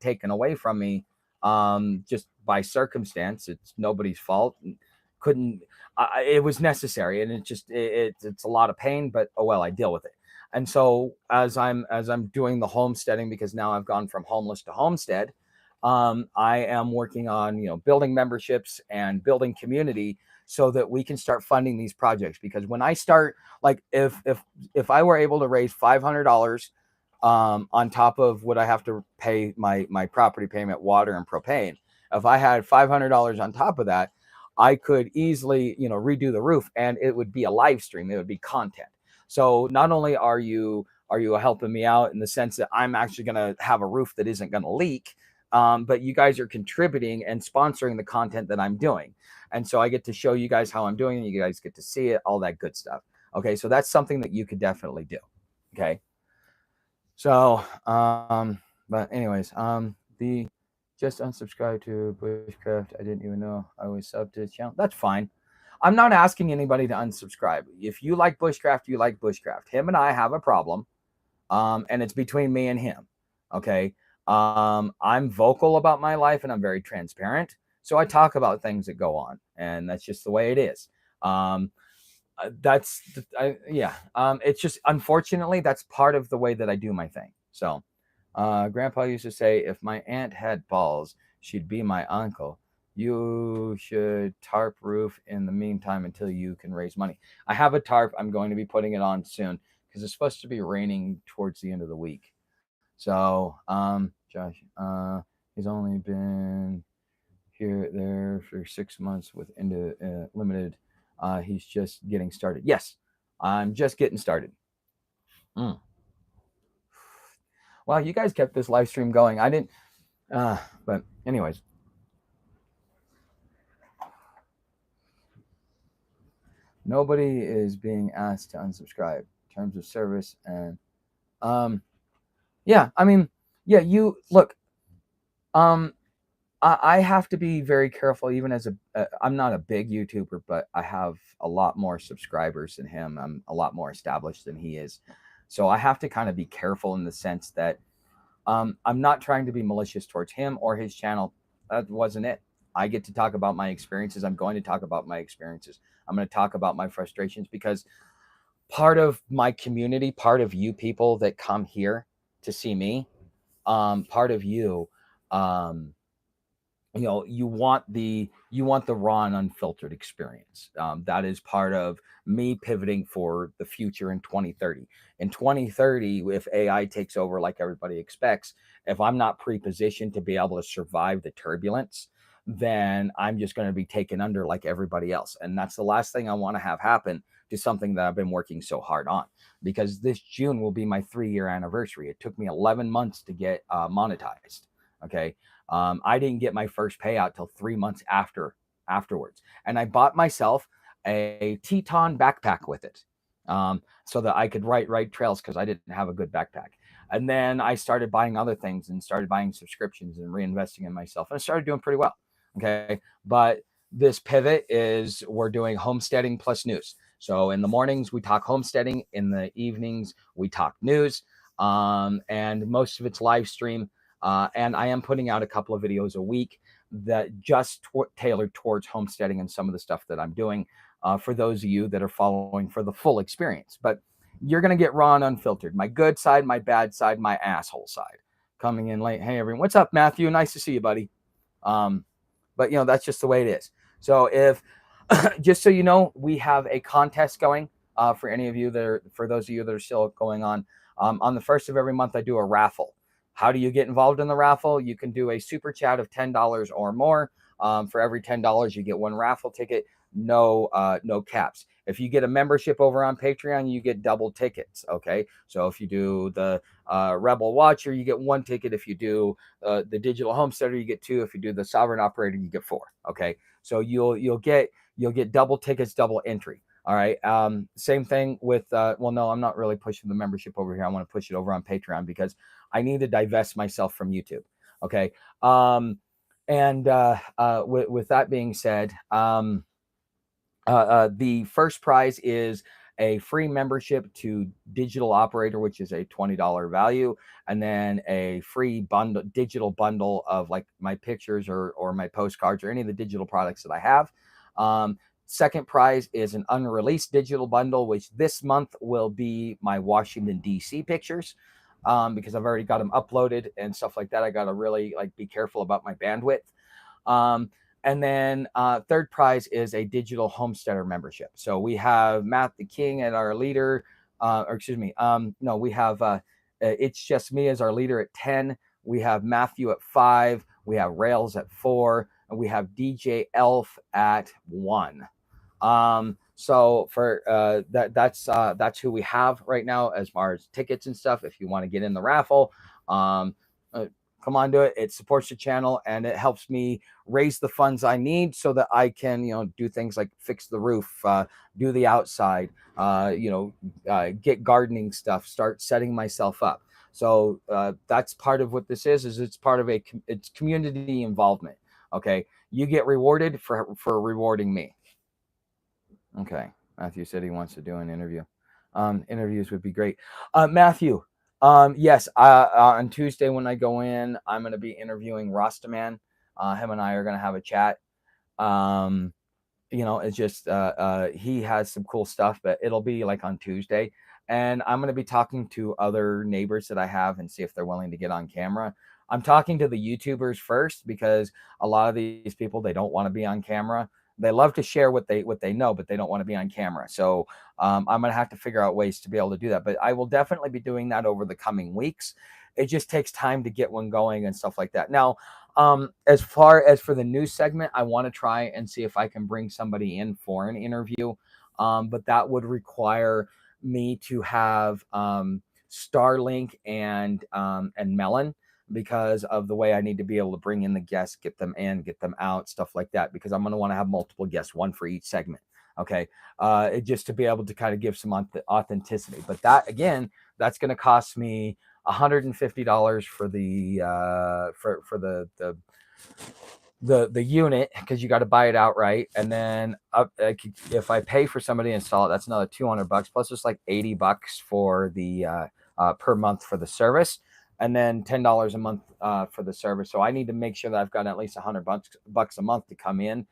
taken away from me just by circumstance. It's nobody's fault. Couldn't. It was necessary, and it's a lot of pain. But oh well, I deal with it. And so as I'm doing the homesteading, because now I've gone from homeless to homestead, I am working on building memberships and building community so that we can start funding these projects. Because when I start, like if I were able to raise $500 on top of what I have to pay my property payment, water and propane, if I had $500 on top of that, I could easily redo the roof, and it would be a live stream. It would be content. So not only are you helping me out in the sense that I'm actually going to have a roof that isn't going to leak, but you guys are contributing and sponsoring the content that I'm doing. And so I get to show you guys how I'm doing it. You guys get to see it, all that good stuff. Okay, so that's something that you could definitely do. Okay. So, but anyways, the just unsubscribe to Bushcraft. I didn't even know I was subbed to his channel. That's fine. I'm not asking anybody to unsubscribe. If you like Bushcraft, you like Bushcraft. Him and I have a problem, and it's between me and him. Okay. I'm vocal about my life, and I'm very transparent. So I talk about things that go on, and that's just the way it is. It's just, unfortunately, that's part of the way that I do my thing. So Grandpa used to say, if my aunt had balls, she'd be my uncle. You should tarp roof in the meantime until you can raise money. I have a tarp. I'm going to be putting it on soon because it's supposed to be raining towards the end of the week. So Josh, he's only been there for 6 months with limited. He's just getting started. Yes, I'm just getting started. Well, you guys kept this live stream going. I didn't, but anyways. Nobody is being asked to unsubscribe in terms of service. And yeah, I mean, yeah, you look, I have to be very careful, even as I'm not a big YouTuber, but I have a lot more subscribers than him. I'm a lot more established than he is. So I have to kind of be careful in the sense that I'm not trying to be malicious towards him or his channel. That wasn't it. I get to talk about my experiences. I'm going to talk about my experiences. I'm going to talk about my frustrations, because part of my community, part of you people that come here to see me, part of you, you want the raw and unfiltered experience. That is part of me pivoting for the future in 2030. In 2030, if AI takes over like everybody expects, if I'm not pre-positioned to be able to survive the turbulence, then I'm just going to be taken under like everybody else. And that's the last thing I want to have happen to something that I've been working so hard on, because this June will be my 3-year anniversary. It took me 11 months to get monetized. Okay. I didn't get my first payout till 3 months afterwards. And I bought myself a Teton backpack with it, so that I could write trails, because I didn't have a good backpack. And then I started buying other things and started buying subscriptions and reinvesting in myself. And I started doing pretty well. Okay. But this pivot is we're doing homesteading plus news. So in the mornings, we talk homesteading. In the evenings, we talk news. And most of it's live stream. And I am putting out a couple of videos a week that just tailored towards homesteading and some of the stuff that I'm doing, for those of you that are following for the full experience. But you're going to get raw and unfiltered. My good side, my bad side, my asshole side. Coming in late. Hey, everyone. What's up, Matthew? Nice to see you, buddy. But, that's just the way it is. So if, just so you know, we have a contest going for any of you for those of you that are still going on. On the first of every month, I do a raffle. How do you get involved in the raffle? You can do a super chat of $10 or more. For every $10, you get one raffle ticket. No caps. If you get a membership over on Patreon, you get double tickets. Okay. So if you do the Rebel Watcher, you get 1 ticket. If you do the Digital Homesteader, you get 2. If you do the Sovereign Operator, you get 4. Okay. So you'll get double tickets, double entry. All right. Same thing with, well, no, I'm not really pushing the membership over here. I want to push it over on Patreon because I need to divest myself from YouTube. Okay. With that being said, the first prize is a free membership to Digital Operator, which is a $20 value, and then a free digital bundle of like my pictures or my postcards or any of the digital products that I have. Second prize is an unreleased digital bundle, which this month will be my Washington, D.C. pictures, because I've already got them uploaded and stuff like that. I got to really like be careful about my bandwidth. And then third prize is a digital homesteader membership. So we have Matt the King as our leader, or excuse me, no, we have It's Just Me as our leader at 10. We have Matthew at 5. We have Rails at 4. And we have DJ Elf at 1. So for that's who we have right now as far as tickets and stuff. If you want to get in the raffle, come on, do it. It supports the channel and it helps me raise the funds I need so that I can, do things like fix the roof, do the outside, get gardening stuff, start setting myself up. So that's part of what this is it's part of it's community involvement. Okay. You get rewarded for rewarding me. Okay. Matthew said he wants to do an interview. Interviews would be great. Matthew, yes, on Tuesday when I go in, I'm going to be interviewing Rastaman. Him and I are going to have a chat. It's just he has some cool stuff, but it'll be like on Tuesday. And I'm going to be talking to other neighbors that I have and see if they're willing to get on camera. I'm talking to the YouTubers first because a lot of these people, they don't want to be on camera. They love to share what they know, but they don't want to be on camera. So I'm going to have to figure out ways to be able to do that. But I will definitely be doing that over the coming weeks. It just takes time to get one going and stuff like that. Now, as far as for the news segment, I want to try and see if I can bring somebody in for an interview. But that would require me to have Starlink and Melon, because of the way I need to be able to bring in the guests, get them in, get them out, stuff like that, because I'm going to want to have multiple guests, one for each segment. Okay. Just to be able to kind of give some authenticity. But that, again, that's going to cost me $150 for the unit, because you got to buy it outright. And then if I pay for somebody to install it, that's another $200 plus it's like $80 for the per month for the service, and then $10 a month for the service. So I need to make sure that I've got at least $100 a month to come in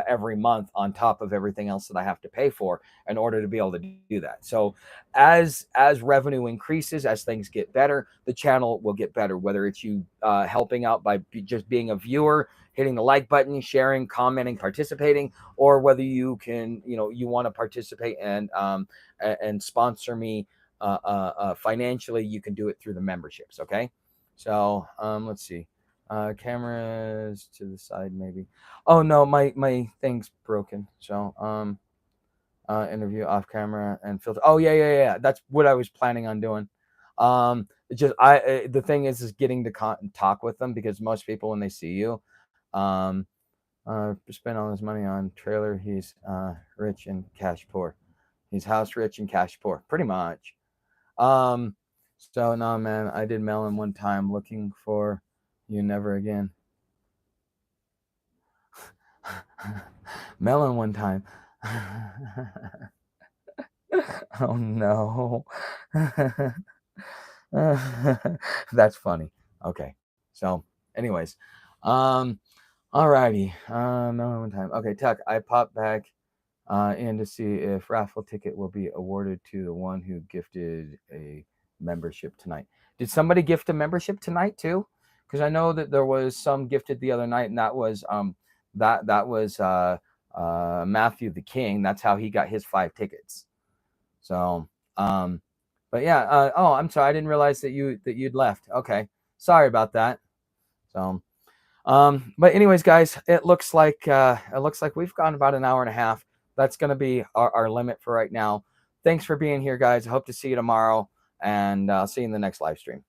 every month on top of everything else that I have to pay for in order to be able to do that. So as revenue increases, as things get better, the channel will get better, whether it's you helping out by just being a viewer, hitting the like button, sharing, commenting, participating, or whether you can, you want to participate and sponsor me financially. You can do it through the memberships. Okay. So let's see. Cameras to the side, maybe. Oh no, my thing's broken. So interview off camera and filter. Oh yeah. That's what I was planning on doing. The thing is getting to talk with them, because most people, when they see you, spend all his money on trailer. He's rich and cash poor. He's house rich and cash poor, pretty much. So no, man, I did Melon one time, looking for you never again. Melon one time. Oh no. That's funny. Okay. So anyways, alrighty. Melon one time. Okay, Tuck, I popped back in to see if raffle ticket will be awarded to the one who gifted a membership tonight. Did somebody gift a membership tonight too? Because I know that there was some gifted the other night, and that was Matthew the King. That's how he got his 5 tickets. So but yeah, oh, I'm sorry, I didn't realize that you'd left. Okay, sorry about that. So but anyways, guys, it looks like we've gone about an hour and a half. That's going to be our limit for right now. Thanks for being here, guys. I hope to see you tomorrow, and I'll see you in the next live stream.